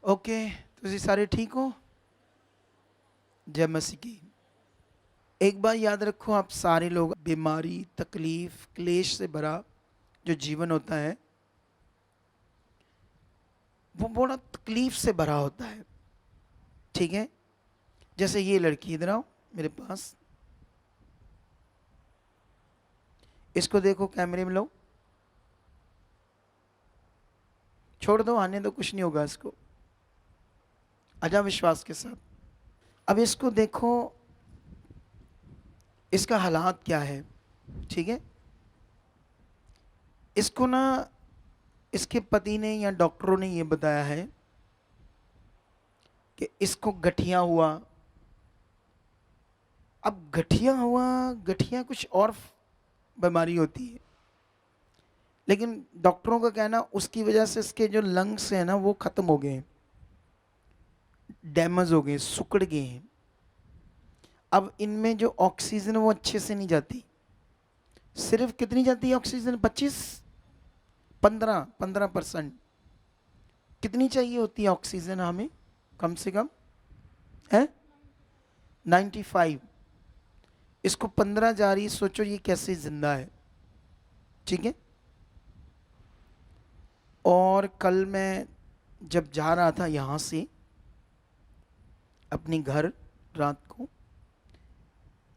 Okay, ਤੁਸੀਂ ਸਾਰੇ ठीक हो? जय मसीह की। एक बात याद रखो, आप सारे लोग, बीमारी, तकलीफ, क्लेश से भरा जो जीवन होता है वो बड़ा तकलीफ से भरा होता है। ठीक है, जैसे ये लड़की, इधर आओ मेरे पास, इसको देखो, कैमरे में लो, छोड़ दो, आने दो, कुछ नहीं होगा इसको। आजा विश्वास के साथ। अब इसको देखो, इसका हालात क्या है। ठीक है, इसको ना इसके पति ने या डॉक्टरों ने ये बताया है कि इसको गठिया हुआ। अब गठिया हुआ, गठिया कुछ और बीमारी होती है, लेकिन डॉक्टरों का कहना उसकी वजह से इसके जो लंग्स हैं ना वो खत्म हो गए हैं, डैमेज हो गए, सिकुड़ गए हैं। अब इनमें जो ऑक्सीजन वो अच्छे से नहीं जाती। सिर्फ कितनी जाती है ऑक्सीजन? 25, 15% कितनी चाहिए होती है ऑक्सीजन हमें कम से कम? है 95, इसको 15 जा रही है। सोचो ये कैसे जिंदा है। ठीक है, और कल मैं जब जा रहा था यहाँ से अपने घर रात को,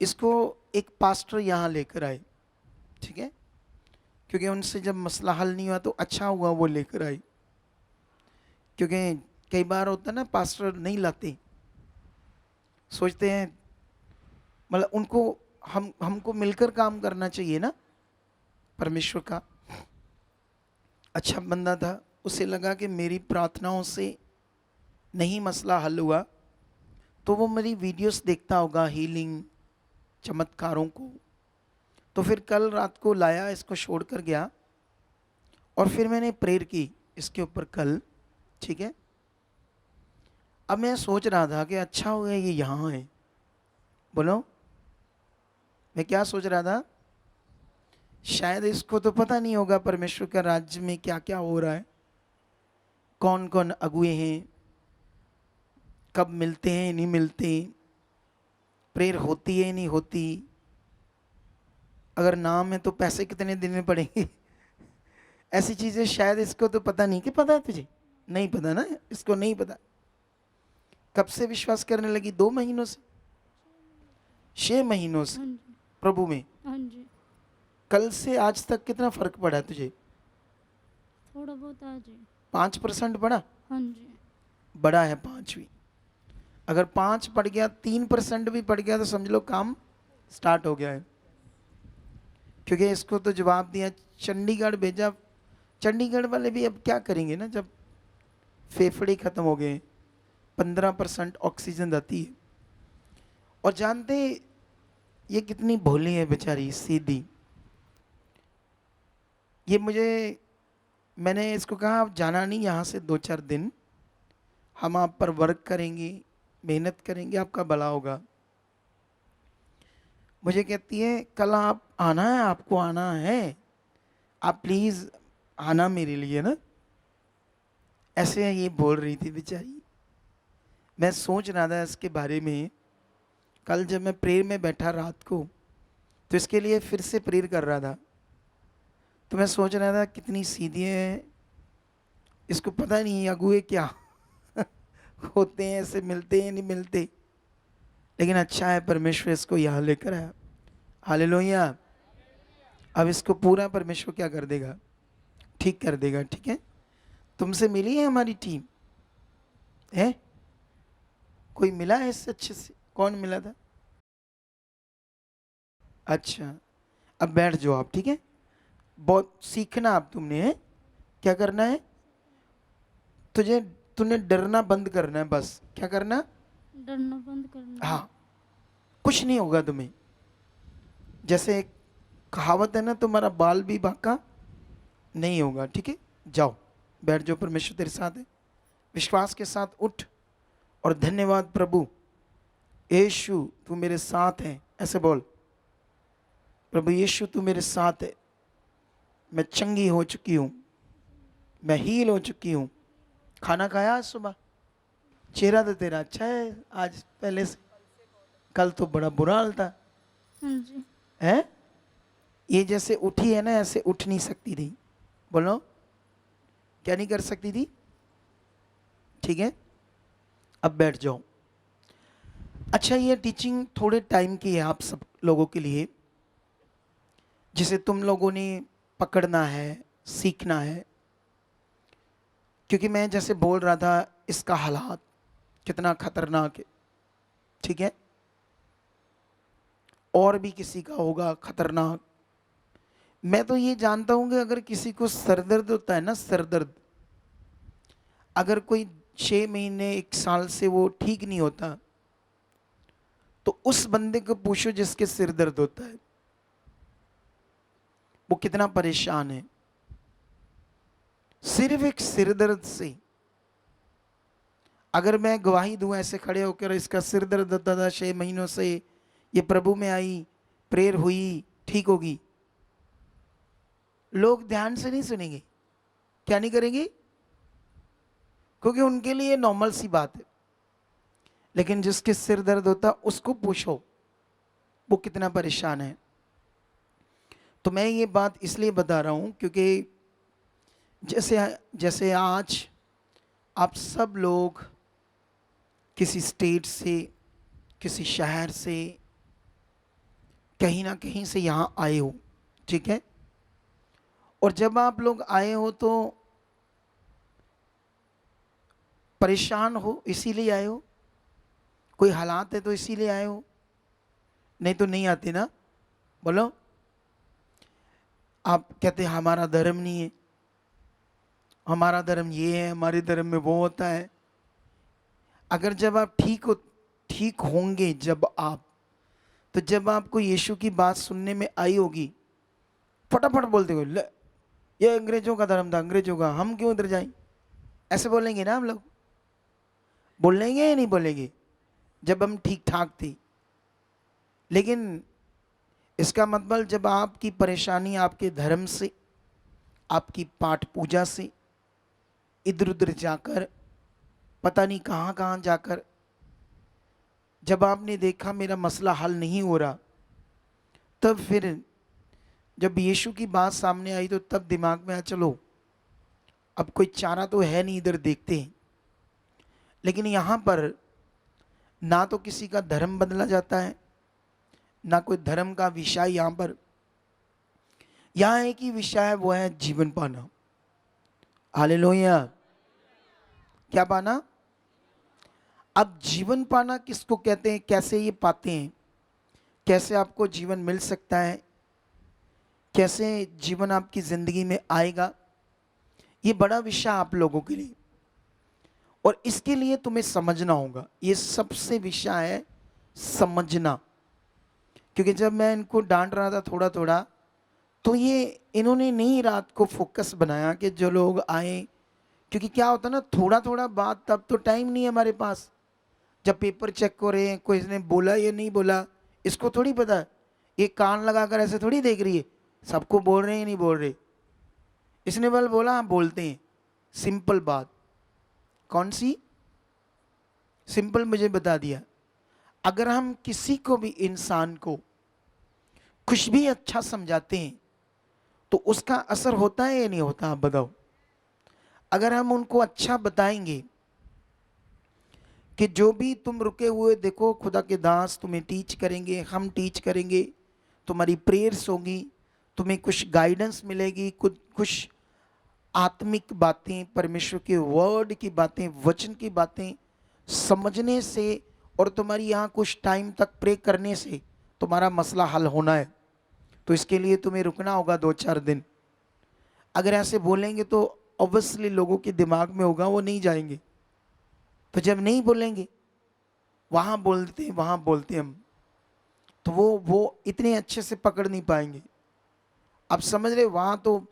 इसको एक पास्टर यहाँ लेकर आए। ठीक है, क्योंकि उनसे जब मसला हल नहीं हुआ तो अच्छा हुआ वो लेकर आई, क्योंकि कई बार होता है ना पास्टर नहीं लाते, सोचते हैं मतलब उनको हमको मिलकर काम करना चाहिए ना। परमेश्वर का अच्छा बंदा था, उसे लगा कि मेरी प्रार्थनाओं से नहीं मसला हल हुआ तो वो मेरी वीडियोस देखता होगा हीलिंग चमत्कारों को। तो फिर कल रात को लाया, इसको छोड़ कर गया और फिर मैंने प्रेयर की इसके ऊपर कल। ठीक है, अब मैं सोच रहा था कि अच्छा हो गया ये यहाँ है। बोलो, मैं क्या सोच रहा था? शायद इसको तो पता नहीं होगा परमेश्वर का राज्य में क्या क्या हो रहा है, कौन कौन अगुए हैं, कब मिलते हैं नहीं मिलते, प्रेयर होती है नहीं होती, अगर नाम है तो पैसे कितने दिन में पड़ेंगे। ऐसी चीज़ें शायद इसको तो पता नहीं। कि पता है तुझे? नहीं पता ना, इसको नहीं पता। कब से विश्वास करने लगी? 2 महीनों से, 6 महीनों से हाँ जी। प्रभु में। हाँ जी। कल से आज तक कितना फर्क पड़ा है तुझे? थोड़ा बहुत आ जी। 5% बढ़ा? हाँ जी। बड़ा है 5 भी। अगर 5 पड़ गया, 3% भी पड़ गया तो समझ लो काम स्टार्ट हो गया है। क्योंकि इसको तो जवाब दिया, चंडीगढ़ भेजा। चंडीगढ़ वाले भी अब क्या करेंगे ना, जब फेफड़े खत्म हो गए, 15% ऑक्सीजन आती है। और जानते ये कितनी भोली है बेचारी, सीधी। ये मैंने इसको कहा आप जाना नहीं यहाँ से 2-4 दिन, हम आप पर वर्क करेंगे, मेहनत करेंगे, आपका भला होगा। मुझे कहती है कल आप आना है, आपको आना है, आप प्लीज़ आना मेरे लिए ना। ऐसे ये बोल रही थी बेचारी। मैं सोच रहा था इसके बारे में, कल जब मैं प्रेयर में बैठा रात को तो इसके लिए फिर से प्रेयर कर रहा था। तो मैं सोच रहा था कितनी सीधी है, इसको पता नहीं अगुए क्या होते हैं, ऐसे मिलते हैं नहीं मिलते। लेकिन अच्छा है परमेश्वर इसको यहाँ लेकर आया। हालेलुया। अब इसको पूरा परमेश्वर क्या कर देगा? ठीक कर देगा। ठीक है, तुमसे मिली है हमारी टीम? है कोई मिला है इससे अच्छे से? कौन मिला था? अच्छा, अब बैठ जाओ आप। ठीक है, बहुत सीखना आप तुमने है। क्या करना है तुझे? तूने डरना बंद करना है बस। क्या करना? डरना बंद करना है। हाँ, कुछ नहीं होगा तुम्हें। जैसे एक कहावत है ना, तुम्हारा बाल भी बांका नहीं होगा। ठीक है, जाओ बैठ जाओ, परमेश्वर तेरे साथ है। विश्वास के साथ उठ और धन्यवाद प्रभु यीशु तू मेरे साथ है, ऐसे बोल। प्रभु यीशु तू मेरे साथ है, मैं चंगी हो चुकी हूँ, मैं हील हो चुकी हूँ। खाना खाया आज सुबह? चेहरा तो तेरा अच्छा है आज पहले से, कल तो बड़ा बुरा हाल था। हाँ जी। है ये जैसे उठी है ना, ऐसे उठ नहीं सकती थी। बोलो क्या नहीं कर सकती थी? ठीक है, अब बैठ जाओ। अच्छा, ये टीचिंग थोड़े टाइम की है आप सब लोगों के लिए, जिसे तुम लोगों ने पकड़ना है, सीखना है। क्योंकि मैं जैसे बोल रहा था, इसका हालात कितना खतरनाक है, ठीक है? और भी किसी का होगा खतरनाक। मैं तो ये जानता हूं कि अगर किसी को सरदर्द होता है ना, सरदर्द, अगर कोई 6 महीने 1 साल से वो ठीक नहीं होता, तो उस बंदे को पूछो जिसके सिर दर्द होता है, वो कितना परेशान है। सिर्फ एक सिर दर्द से, अगर मैं गवाही दूं ऐसे खड़े होकर, इसका सिर दर्द होता था 6 महीनों से, ये प्रभु में आई, प्रेयर हुई, ठीक होगी, लोग ध्यान से नहीं सुनेंगे। क्या नहीं करेंगे? क्योंकि उनके लिए नॉर्मल सी बात है। लेकिन जिसके सिर दर्द होता उसको पूछो वो कितना परेशान है। तो मैं ये बात इसलिए बता रहा हूं क्योंकि जैसे जैसे आज आप सब लोग किसी स्टेट से, किसी शहर से, कहीं ना कहीं से यहाँ आए हो, ठीक है? और जब आप लोग आए हो तो परेशान हो, इसीलिए आए हो। कोई हालात है तो इसीलिए आए हो, नहीं तो नहीं आते ना। बोलो। आप कहते हैं हमारा धर्म नहीं है, हमारा धर्म ये है, हमारे धर्म में वो होता है। अगर जब आप ठीक होंगे, जब आप, तो जब आपको यीशु की बात सुनने में आई होगी, फटाफट बोलते हो ले, ये अंग्रेजों का धर्म था, अंग्रेजों का, हम क्यों उधर जाएं? ऐसे बोलेंगे ना हम लोग। बोलेंगे या नहीं बोलेंगे? जब हम ठीक ठाक थे। लेकिन इसका मतलब जब आपकी परेशानी आपके धर्म से, आपकी पाठ पूजा से, इधर उधर जाकर, पता नहीं कहाँ कहाँ जाकर, जब आपने देखा मेरा मसला हल नहीं हो रहा, तब फिर जब यीशु की बात सामने आई तो तब दिमाग में आया चलो अब कोई चारा तो है नहीं, इधर देखते हैं। लेकिन यहाँ पर ना तो किसी का धर्म बदला जाता है, ना कोई धर्म का विषय। यहाँ पर यहाँ एक ही विषय है, वो है जीवन पाना। हालेलुया। क्या पाना? अब जीवन पाना किसको कहते हैं, कैसे ये पाते हैं, कैसे आपको जीवन मिल सकता है, कैसे जीवन आपकी जिंदगी में आएगा, ये बड़ा विषय आप लोगों के लिए। और इसके लिए तुम्हें समझना होगा, ये सबसे विषय है समझना। क्योंकि जब मैं इनको डांट रहा था थोड़ा थोड़ा, तो ये इन्होंने नहीं रात को फोकस बनाया कि जो लोग आए। क्योंकि क्या होता ना, थोड़ा थोड़ा बात, तब तो टाइम नहीं है हमारे पास। जब पेपर चेक हो रहे हैं, कोई इसने बोला या नहीं बोला, इसको थोड़ी पता है। ये कान लगाकर ऐसे थोड़ी देख रही है सबको बोल रहे हैं नहीं बोल रहे। इसने बल बोला, हाँ बोलते हैं। सिंपल बात। कौन सी सिंपल? मुझे बता दिया। अगर हम किसी को भी, इंसान को कुछ भी अच्छा समझाते हैं तो उसका असर होता है या नहीं होता? आप बताओ। अगर हम उनको अच्छा बताएंगे कि जो भी तुम रुके हुए देखो, खुदा के दास तुम्हें टीच करेंगे, हम टीच करेंगे, तुम्हारी प्रेयर्स होगी, तुम्हें कुछ गाइडेंस मिलेगी, कुछ आत्मिक बातें, परमेश्वर के वर्ड की बातें, वचन की बातें समझने से, और तुम्हारी यहाँ कुछ टाइम तक प्रे करने से तुम्हारा मसला हल होना है। तो इसके लिए तुम्हें रुकना होगा 2-4 दिन। अगर ऐसे बोलेंगे तो ऑब्वियसली लोगों के दिमाग में होगा, वो नहीं जाएंगे। तो जब नहीं बोलेंगे, वहाँ बोलते हैं वहाँ बोलते हैं हम, तो वो इतने अच्छे से पकड़ नहीं पाएंगे। आप समझ रहे? वहाँ तो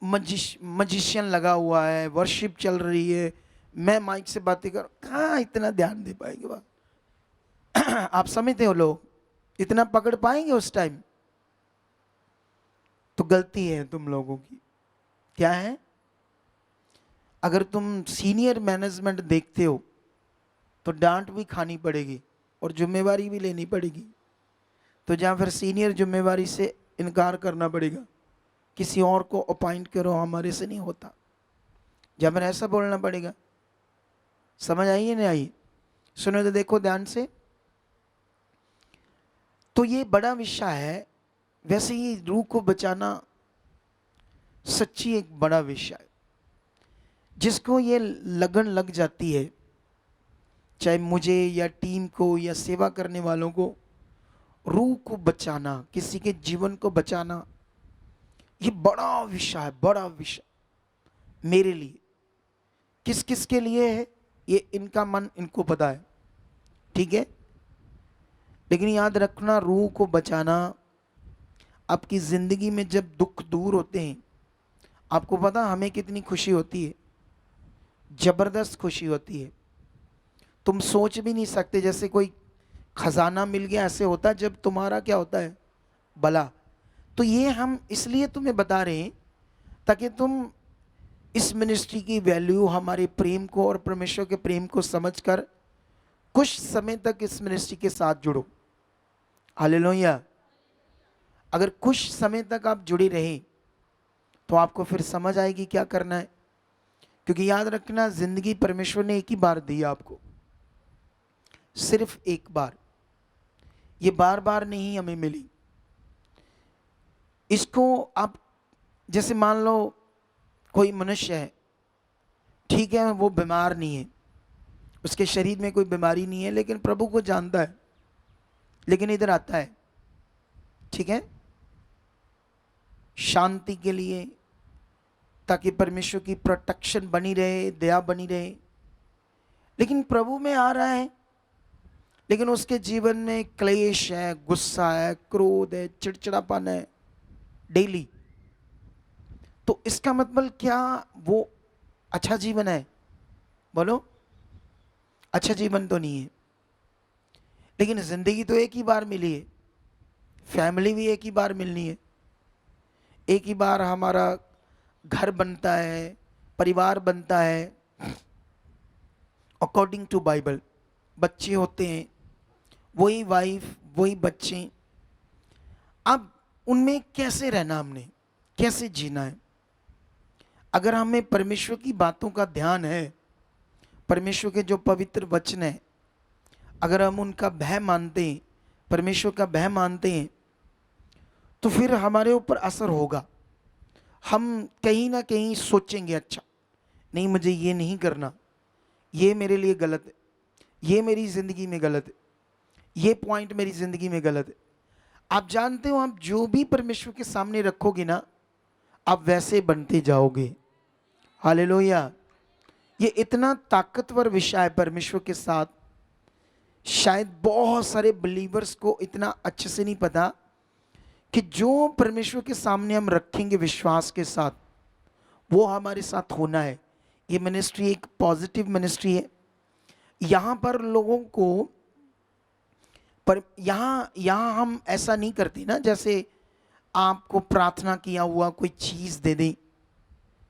मजिशियन लगा हुआ है, वर्शिप चल रही है, मैं माइक से बातें कर, कहाँ इतना ध्यान दे पाएंगे वहाँ? आप समझते हो? लोग इतना पकड़ पाएंगे उस टाइम? तो गलती है तुम लोगों की। क्या है? अगर तुम सीनियर मैनेजमेंट देखते हो तो डांट भी खानी पड़ेगी और जिम्मेवारी भी लेनी पड़ेगी। तो जहाँ फिर सीनियर जिम्मेवारी से इनकार करना पड़ेगा, किसी और को अपॉइंट करो, हमारे से नहीं होता। जहाँ फिर ऐसा बोलना पड़ेगा। समझ आई है नहीं आई? सुनो तो देखो ध्यान से। तो ये बड़ा विषय है। वैसे ही रूह को बचाना सच्ची एक बड़ा विषय है। जिसको ये लगन लग जाती है, चाहे मुझे या टीम को या सेवा करने वालों को, रूह को बचाना, किसी के जीवन को बचाना, ये बड़ा विषय है, बड़ा विषय मेरे लिए। किस किस के लिए है ये इनका मन इनको पता है, ठीक है। लेकिन याद रखना, रूह को बचाना, आपकी जिंदगी में जब दुख दूर होते हैं, आपको पता हमें कितनी खुशी होती है, जबरदस्त खुशी होती है। तुम सोच भी नहीं सकते, जैसे कोई खजाना मिल गया ऐसे होता है जब तुम्हारा क्या होता है, भला। तो ये हम इसलिए तुम्हें बता रहे हैं ताकि तुम इस मिनिस्ट्री की वैल्यू, हमारे प्रेम को और परमेश्वर के प्रेम को समझकर कुछ समय तक इस मिनिस्ट्री के साथ जुड़ो। हालेलुया। अगर कुछ समय तक आप जुड़े रहे तो आपको फिर समझ आएगी क्या करना है। क्योंकि याद रखना, जिंदगी परमेश्वर ने एक ही बार दी आपको, सिर्फ एक बार। ये बार बार नहीं हमें मिली। इसको आप, जैसे मान लो कोई मनुष्य है, ठीक है, वो बीमार नहीं है, उसके शरीर में कोई बीमारी नहीं है, लेकिन प्रभु को जानता है, लेकिन इधर आता है, ठीक है, शांति के लिए, ताकि परमेश्वर की प्रोटेक्शन बनी रहे, दया बनी रहे। लेकिन प्रभु में आ रहा है, लेकिन उसके जीवन में क्लेश है, गुस्सा है, क्रोध है, चिड़चिड़ापन है डेली। तो इसका मतलब क्या वो अच्छा जीवन है? बोलो, अच्छा जीवन तो नहीं है। लेकिन जिंदगी तो एक ही बार मिली है, फैमिली भी एक ही बार मिलनी है, एक ही बार हमारा घर बनता है, परिवार बनता है अकॉर्डिंग टू बाइबल। बच्चे होते हैं, वही वाइफ, वही बच्चे। अब उनमें कैसे रहना, हमने कैसे जीना है? अगर हमें परमेश्वर की बातों का ध्यान है, परमेश्वर के जो पवित्र वचन है, अगर हम उनका भय मानते हैं, परमेश्वर का भय मानते हैं, तो फिर हमारे ऊपर असर होगा। हम कहीं ना कहीं सोचेंगे, अच्छा नहीं, मुझे ये नहीं करना, ये मेरे लिए गलत है, ये मेरी ज़िंदगी में गलत है, ये पॉइंट मेरी ज़िंदगी में गलत है। आप जानते हो, आप जो भी परमेश्वर के सामने रखोगे ना, आप वैसे बनते जाओगे। हालेलुया। ये इतना ताकतवर विषय है परमेश्वर के साथ। शायद बहुत सारे बिलीवर्स को इतना अच्छे से नहीं पता कि जो परमेश्वर के सामने हम रखेंगे विश्वास के साथ, वो हमारे साथ होना है। ये मिनिस्ट्री एक पॉजिटिव मिनिस्ट्री है। यहाँ पर लोगों को, पर यहाँ हम ऐसा नहीं करते ना, जैसे आपको प्रार्थना किया हुआ कोई चीज़ दे दें,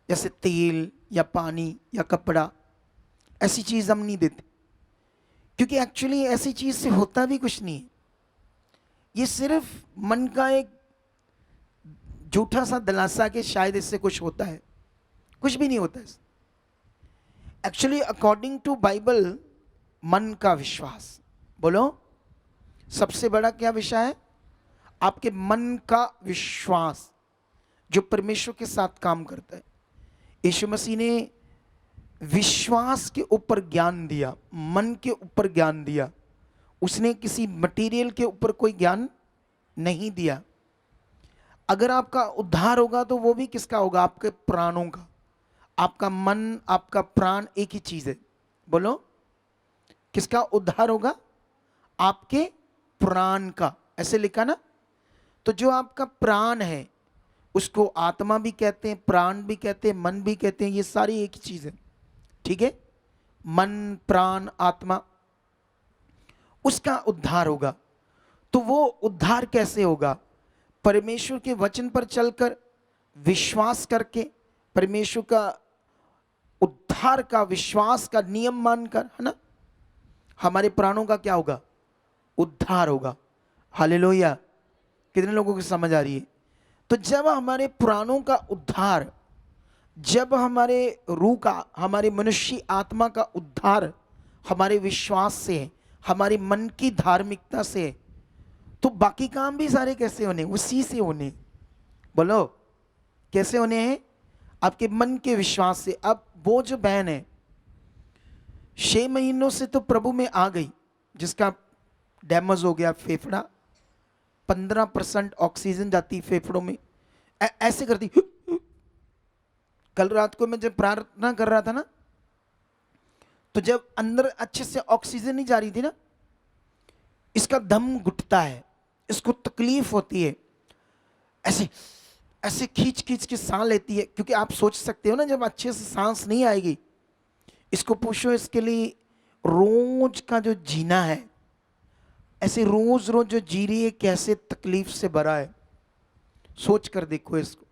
जैसे तेल या पानी या कपड़ा, ऐसी चीज़ हम नहीं देते। क्योंकि एक्चुअली ऐसी चीज़ से होता भी कुछ नहीं है। ये सिर्फ मन का एक झूठा सा दिलासा कि शायद इससे कुछ होता है, कुछ भी नहीं होता है। एक्चुअली अकॉर्डिंग टू बाइबल, मन का विश्वास, बोलो, सबसे बड़ा क्या विषय है? आपके मन का विश्वास, जो परमेश्वर के साथ काम करता है। यीशु मसीह ने विश्वास के ऊपर ज्ञान दिया, मन के ऊपर ज्ञान दिया। उसने किसी मटेरियल के ऊपर कोई ज्ञान नहीं दिया। अगर आपका उद्धार होगा तो वो भी किसका होगा? आपके प्राणों का। आपका मन, आपका प्राण एक ही चीज है। बोलो, किसका उद्धार होगा? आपके प्राण का। ऐसे लिखा ना। तो जो आपका प्राण है उसको आत्मा भी कहते हैं, प्राण भी कहते हैं, मन भी कहते हैं। ये सारी एक ही चीज है, ठीक है। मन, प्राण, आत्मा, उसका उद्धार होगा। तो वो उद्धार कैसे होगा? परमेश्वर के वचन पर चलकर, विश्वास करके, परमेश्वर का उद्धार का, विश्वास का नियम मानकर, है ना। हमारे प्राणों का क्या होगा? उद्धार होगा। हालेलुया। कितने लोगों को समझ आ रही है? तो जब हमारे प्राणों का उद्धार, जब हमारे रूह का, हमारे मनुष्य आत्मा का उद्धार हमारे विश्वास से, हमारे मन की धार्मिकता से, तो बाकी काम भी सारे कैसे होने? उसी से होने। बोलो कैसे होने हैं? आपके मन के विश्वास से। अब वो जो बहन है 6 महीनों से तो प्रभु में आ गई, जिसका डैमेज हो गया फेफड़ा, 15% ऑक्सीजन जाती फेफड़ों में, ऐसे करती। कल रात को मैं जब प्रार्थना कर रहा था ना, तो जब अंदर अच्छे से ऑक्सीजन नहीं जा रही थी ना, इसका दम घुटता है, इसको तकलीफ होती है, ऐसे ऐसे खींच खींच के सांस लेती है। क्योंकि आप सोच सकते हो ना, जब अच्छे से सांस नहीं आएगी, इसको पूछो इसके लिए रोज का जो जीना है, ऐसे रोज रोज जो जी रही है, कैसे तकलीफ से भरा है, सोच कर देखो इसको।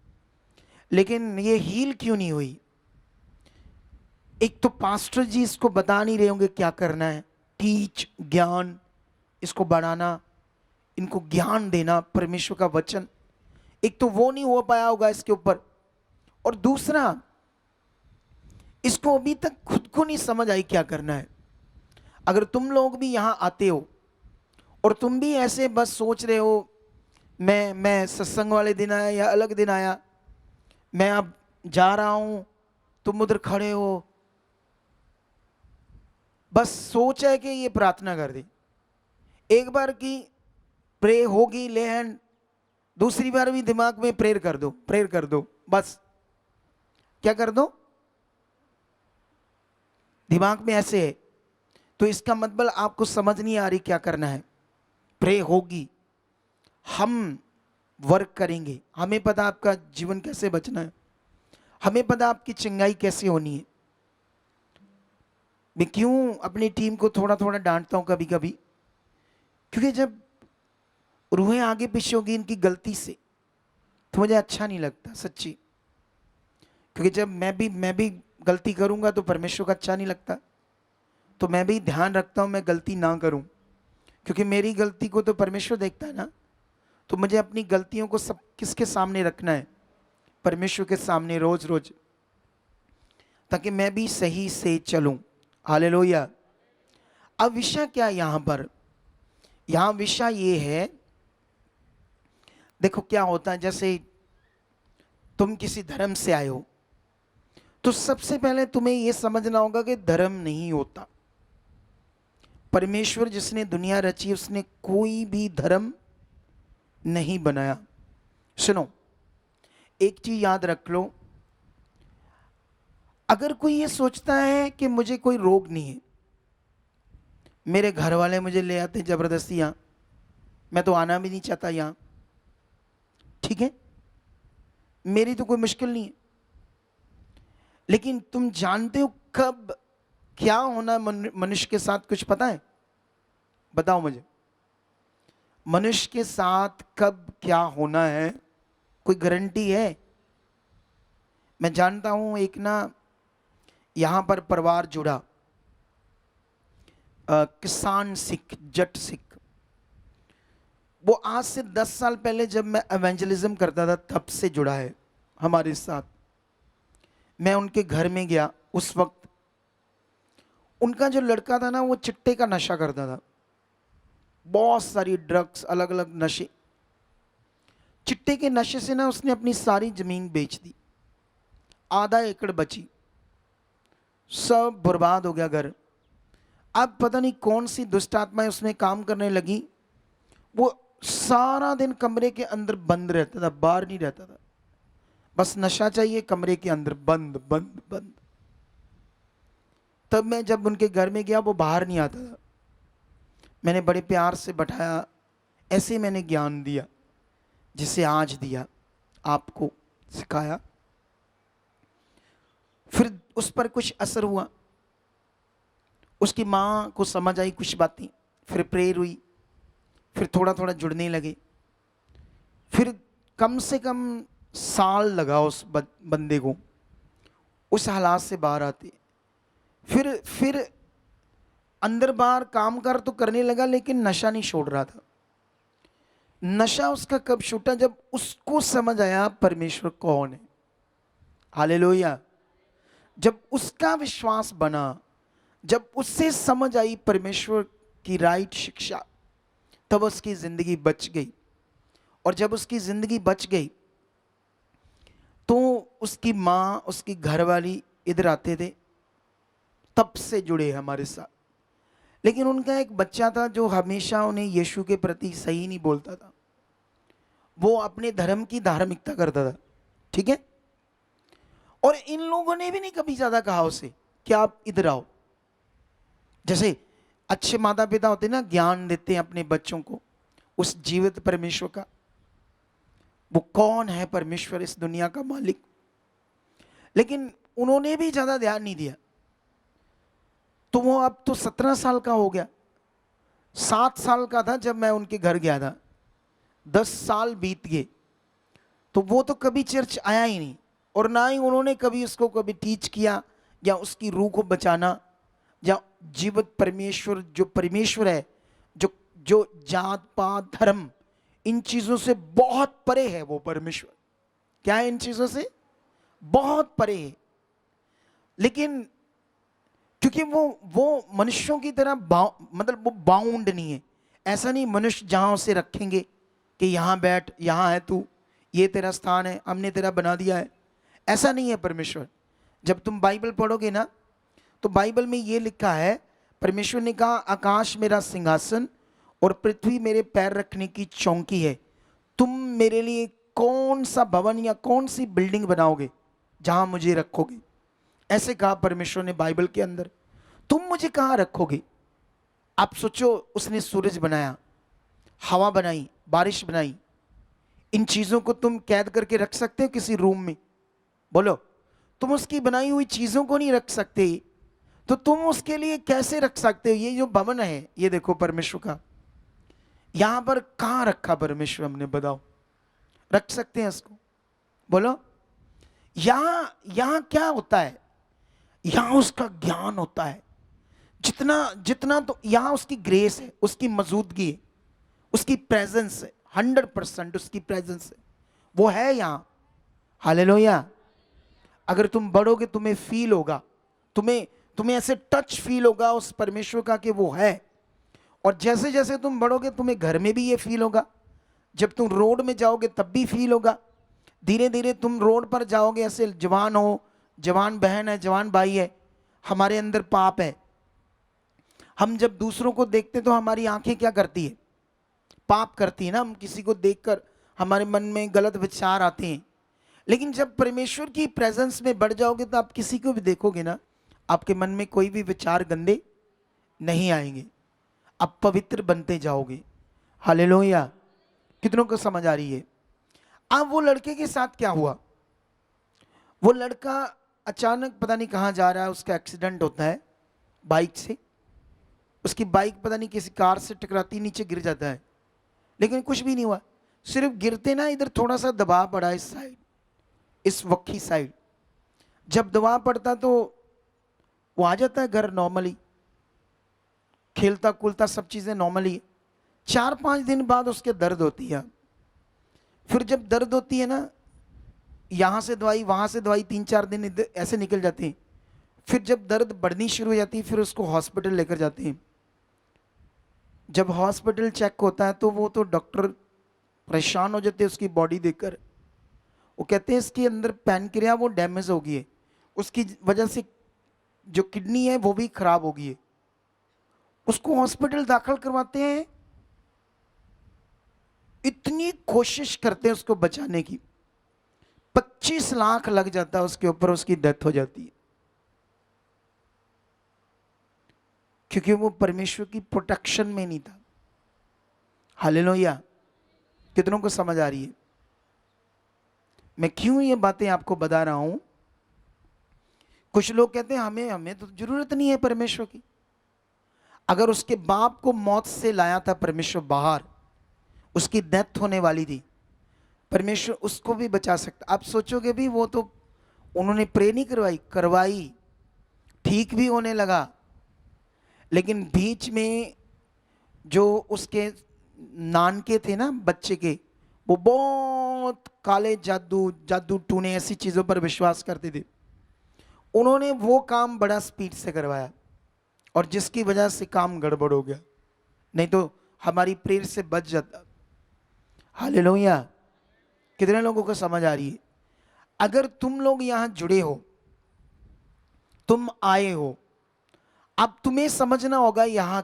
लेकिन ये हील क्यों नहीं हुई? एक तो पास्टर जी इसको बता नहीं रहे होंगे क्या करना है, टीच, ज्ञान, इसको बढ़ाना, इनको ज्ञान देना, परमेश्वर का वचन, एक तो वो नहीं हो पाया होगा इसके ऊपर। और दूसरा, इसको अभी तक खुद को नहीं समझ आई क्या करना है। अगर तुम लोग भी यहां आते हो और तुम भी ऐसे बस सोच रहे हो, मैं सत्संग वाले दिन आया या अलग दिन आया, मैं अब जा रहा हूं, तुम उधर खड़े हो, बस सोच है कि ये प्रार्थना कर दी, एक बार की प्रे होगी ले हैंड, दूसरी बार भी दिमाग में प्रेयर कर दो, प्रेयर कर दो, बस क्या कर दो, दिमाग में ऐसे है। तो इसका मतलब आपको समझ नहीं आ रही क्या करना है। प्रे होगी, हम वर्क करेंगे, हमें पता आपका जीवन कैसे बचना है, हमें पता आपकी चंगाई कैसे होनी है। मैं क्यों अपनी टीम को थोड़ा थोड़ा डांटता हूं कभी कभी? क्योंकि जब रूहें आगे पीछे होगी इनकी गलती से, तो मुझे अच्छा नहीं लगता सच्ची। क्योंकि जब मैं भी गलती करूंगा तो परमेश्वर को अच्छा नहीं लगता। तो मैं भी ध्यान रखता हूं मैं गलती ना करूं, क्योंकि मेरी गलती को तो परमेश्वर देखता है ना। तो मुझे अपनी गलतियों को सब किसके सामने रखना है? परमेश्वर के सामने, रोज रोज, ताकि मैं भी सही से चलूं। हालेलुया। अब विषय क्या है यहां पर? यहां विषय ये है, देखो क्या होता है, जैसे तुम किसी धर्म से आए हो, तो सबसे पहले तुम्हें यह समझना होगा कि धर्म नहीं होता। परमेश्वर जिसने दुनिया रची, उसने कोई भी धर्म नहीं बनाया। सुनो, एक चीज याद रख लो, अगर कोई ये सोचता है कि मुझे कोई रोग नहीं है, मेरे घर वाले मुझे ले आते जबरदस्ती यहां, मैं तो आना भी नहीं चाहता यहां, ठीक है, मेरी तो कोई मुश्किल नहीं है, लेकिन तुम जानते हो कब क्या होना मनुष्य के साथ? कुछ पता है? बताओ मुझे, मनुष्य के साथ कब क्या होना है, कोई गारंटी है? मैं जानता हूं एक ना यहां पर परिवार जुड़ा, किसान सिख, जट सिख, वो आज से 10 साल पहले जब मैं एवेंजलिज्म करता था तब से जुड़ा है हमारे साथ। मैं उनके घर में गया, उस वक्त उनका जो लड़का था ना, वो चिट्टे का नशा करता था, बहुत सारी ड्रग्स, अलग अलग नशे। चिट्टे के नशे से ना उसने अपनी सारी जमीन बेच दी, आधा एकड़ बची, सब बर्बाद हो गया घर। अब पता नहीं कौन सी दुष्ट आत्माएं उसमें काम करने लगी, वो सारा दिन कमरे के अंदर बंद रहता था, बाहर नहीं रहता था, बस नशा चाहिए, कमरे के अंदर बंद बंद बंद। तब मैं जब उनके घर में गया, वो बाहर नहीं आता था, मैंने बड़े प्यार से बैठाया, ऐसे मैंने ज्ञान दिया जिसे आज दिया, आपको सिखाया। फिर उस पर कुछ असर हुआ, उसकी माँ को समझ आई कुछ बातें, फिर प्रेयर हुई, फिर थोड़ा थोड़ा जुड़ने लगे। फिर कम से कम साल लगा उस बंदे को उस हालात से बाहर आते। फिर अंदर बाहर काम कर तो करने लगा, लेकिन नशा नहीं छोड़ रहा था। नशा उसका कब छूटा? जब उसको समझ आया परमेश्वर कौन है। हालेलुया। जब उसका विश्वास बना, जब उससे समझ आई परमेश्वर की राइट शिक्षा, तब उसकी जिंदगी बच गई। और जब उसकी जिंदगी बच गई तो उसकी माँ, उसकी घरवाली इधर आते थे, तब से जुड़े हमारे साथ। लेकिन उनका एक बच्चा था जो हमेशा उन्हें यीशु के प्रति सही नहीं बोलता था, वो अपने धर्म की धार्मिकता करता था, ठीक है। और इन लोगों ने भी नहीं कभी ज्यादा कहा उसे कि आप इधर आओ। जैसे अच्छे माता पिता होते ना, ज्ञान देते हैं अपने बच्चों को उस जीवित परमेश्वर का, वो कौन है परमेश्वर, इस दुनिया का मालिक। लेकिन उन्होंने भी ज्यादा ध्यान नहीं दिया। तो वो अब तो 17 साल का हो गया, 7 साल का था जब मैं उनके घर गया था, 10 साल बीत गए। तो वो तो कभी चर्च आया ही नहीं, और ना ही उन्होंने कभी उसको कभी टीच किया या उसकी रूह को बचाना, या जीवित परमेश्वर जो परमेश्वर है, जो जो जात पात धर्म इन चीजों से बहुत परे है। वो परमेश्वर क्या है? इन चीजों से बहुत परे है। लेकिन क्योंकि वो मनुष्यों की तरह मतलब वो बाउंड नहीं है। ऐसा नहीं मनुष्य जहां उसे रखेंगे कि यहां बैठ, यहां है तू, ये तेरा स्थान है, हमने तेरा बना दिया है। ऐसा नहीं है परमेश्वर। जब तुम बाइबल पढ़ोगे ना, तो बाइबल में ये लिखा है, परमेश्वर ने कहा आकाश मेरा सिंहासन और पृथ्वी मेरे पैर रखने की चौकी है। तुम मेरे लिए कौन सा भवन या कौन सी बिल्डिंग बनाओगे जहां मुझे रखोगे? ऐसे कहा परमेश्वर ने बाइबल के अंदर। तुम मुझे कहां रखोगे? आप सोचो, उसने सूरज बनाया, हवा बनाई, बारिश बनाई। इन चीजों को तुम कैद करके रख सकते हो किसी रूम में? बोलो। तुम उसकी बनाई हुई चीजों को नहीं रख सकते, तो तुम उसके लिए कैसे रख सकते हो? ये जो भवन है, ये देखो परमेश्वर का, यहां पर कहां रखा परमेश्वर हमने? बताओ, रख सकते हैं इसको? बोलो। यहां यहां क्या होता है? यहां उसका ज्ञान होता है। जितना जितना तो यहां उसकी ग्रेस है, उसकी मौजूदगी है, उसकी प्रेजेंस है, 100% उसकी प्रेजेंस है, वो है यहां। हालेलुया। अगर तुम बढ़ोगे तुम्हें फील होगा, तुम्हें तुम्हें ऐसे टच फील होगा उस परमेश्वर का कि वो है। और जैसे जैसे तुम बढ़ोगे तुम्हें घर में भी ये फील होगा, जब तुम रोड में जाओगे तब भी फील होगा। धीरे धीरे तुम रोड पर जाओगे, ऐसे जवान हो, जवान बहन है, जवान भाई है, हमारे अंदर पाप है। हम जब दूसरों को देखते तो हमारी आंखें क्या करती है? पाप करती है ना। हम किसी को देखकर हमारे मन में गलत विचार आते हैं। लेकिन जब परमेश्वर की प्रेजेंस में बढ़ जाओगे तो आप किसी को भी देखोगे ना, आपके मन में कोई भी विचार गंदे नहीं आएंगे, आप पवित्र बनते जाओगे। हालेलुया। कितनों को समझ आ रही है? अब वो लड़के के साथ क्या हुआ? वो लड़का अचानक पता नहीं कहां जा रहा है, उसका एक्सीडेंट होता है बाइक से। उसकी बाइक पता नहीं किसी कार से टकराती, नीचे गिर जाता है। लेकिन कुछ भी नहीं हुआ, सिर्फ गिरते ना इधर थोड़ा सा दबाव पड़ा इस साइड, इस वक्खी साइड। जब दबाव पड़ता तो वो आ जाता है घर नॉर्मली, खेलता कूदता, सब चीजें नॉर्मली। 4-5 दिन बाद उसके दर्द होती है। फिर जब दर्द होती है ना, यहां से दवाई वहां से दवाई, 3-4 दिन ऐसे निकल जाते हैं। फिर जब दर्द बढ़नी शुरू हो जाती है, फिर उसको हॉस्पिटल लेकर जाते हैं। जब हॉस्पिटल चेक होता है तो वो तो डॉक्टर परेशान हो जाते हैं उसकी बॉडी देखकर। वो कहते हैं इसके अंदर पैनक्रिया वो डैमेज हो गई है, उसकी वजह से जो किडनी है वो भी खराब हो गई है। उसको हॉस्पिटल दाखिल करवाते हैं, इतनी कोशिश करते हैं उसको बचाने की, 25 लाख लग जाता है उसके ऊपर, उसकी डेथ हो जाती है। क्योंकि वो परमेश्वर की प्रोटेक्शन में नहीं था। हालेलुया। कितनों को समझ आ रही है? मैं क्यों ये बातें आपको बता रहा हूं? कुछ लोग कहते हैं हमें हमें तो जरूरत नहीं है परमेश्वर की। अगर उसके बाप को मौत से लाया था परमेश्वर बाहर, उसकी डेथ होने वाली थी, परमेश्वर उसको भी बचा सकता। आप सोचोगे भी वो तो उन्होंने प्रे नहीं करवाई, ठीक भी होने लगा। लेकिन बीच में जो उसके नानके थे ना बच्चे के, वो बहुत काले जादू जादू टूने ऐसी चीज़ों पर विश्वास करते थे। उन्होंने वो काम बड़ा स्पीड से करवाया और जिसकी वजह से काम गड़बड़ हो गया, नहीं तो हमारी प्रेयर से बच जाता। हालेलुया। कितने लोगों को समझ आ रही है? अगर तुम लोग यहां जुड़े हो, तुम आए हो, अब तुम्हें समझना होगा यहां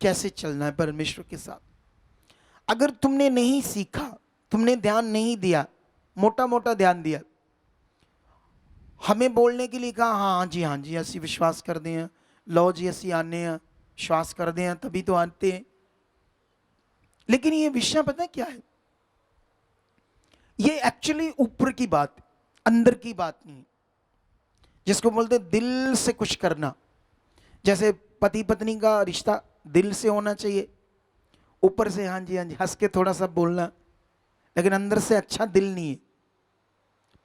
कैसे चलना है परमेश्वर के साथ। अगर तुमने नहीं सीखा, तुमने ध्यान नहीं दिया, मोटा मोटा ध्यान दिया, हमें बोलने के लिए कहा हाँ जी हाँ जी ऐसी विश्वास कर दें, लो जी ऐसी आने हैं, विश्वास कर दें तभी तो आते हैं। लेकिन ये विषय पता है क्या है? ये एक्चुअली ऊपर की बात, अंदर की बात नहीं, जिसको बोलते दिल से कुछ करना। जैसे पति पत्नी का रिश्ता दिल से होना चाहिए, ऊपर से हाँ जी हंस के थोड़ा सा बोलना, लेकिन अंदर से अच्छा दिल नहीं है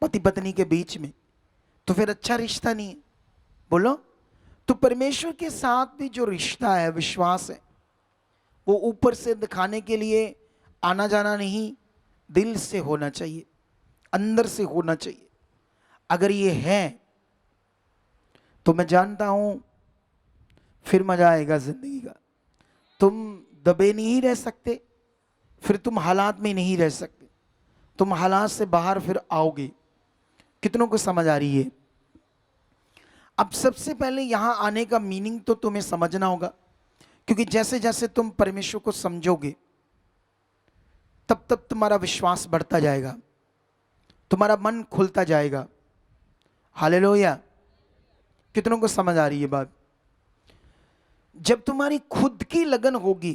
पति पत्नी के बीच में, तो फिर अच्छा रिश्ता नहीं है। बोलो। तो परमेश्वर के साथ भी जो रिश्ता है, विश्वास है, वो ऊपर से दिखाने के लिए आना जाना नहीं, दिल से होना चाहिए, अंदर से होना चाहिए। अगर ये है तो मैं जानता हूं फिर मजा आएगा जिंदगी का। तुम दबे नहीं रह सकते, फिर तुम हालात में नहीं रह सकते, तुम हालात से बाहर फिर आओगे। कितनों को समझ आ रही है? अब सबसे पहले यहां आने का मीनिंग तो तुम्हें समझना होगा, क्योंकि जैसे जैसे तुम परमेश्वर को समझोगे तब तब तुम्हारा विश्वास बढ़ता जाएगा, तुम्हारा मन खुलता जाएगा। हालेलुया। कितनों को समझ आ रही है बात? जब तुम्हारी खुद की लगन होगी,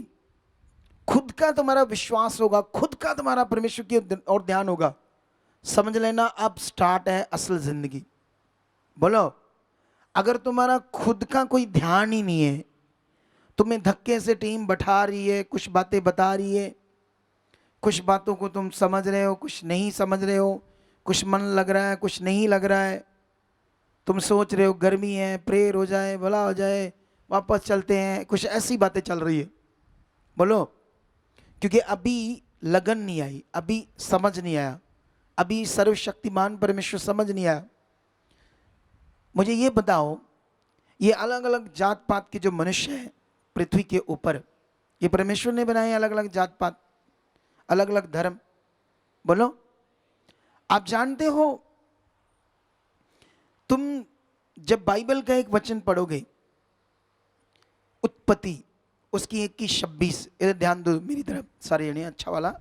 खुद का तुम्हारा विश्वास होगा, खुद का तुम्हारा परमेश्वर की और ध्यान होगा, समझ लेना अब स्टार्ट है असल जिंदगी। बोलो। अगर तुम्हारा खुद का कोई ध्यान ही नहीं है, तुम्हें धक्के से टीम बैठा रही है, कुछ बातें बता रही है, कुछ बातों को तुम समझ रहे हो, कुछ नहीं समझ रहे हो, कुछ मन लग रहा है, कुछ नहीं लग रहा है, तुम सोच रहे हो गर्मी है, प्रेयर हो जाए, भला हो जाए, वापस चलते हैं, कुछ ऐसी बातें चल रही है। बोलो। क्योंकि अभी लगन नहीं आई, अभी समझ नहीं आया, अभी सर्वशक्तिमान परमेश्वर समझ नहीं आया। मुझे ये बताओ, ये अलग अलग जात पात के जो मनुष्य हैं पृथ्वी के ऊपर, ये परमेश्वर ने बनाए अलग अलग जात पात, अलग अलग धर्म। बोलो। आप जानते हो, तुम जब बाइबल का एक वचन पढ़ोगे, उत्पत्ति उसकी 1:26, इधर ध्यान दो मेरी तरफ सारे जने, अच्छा वाला।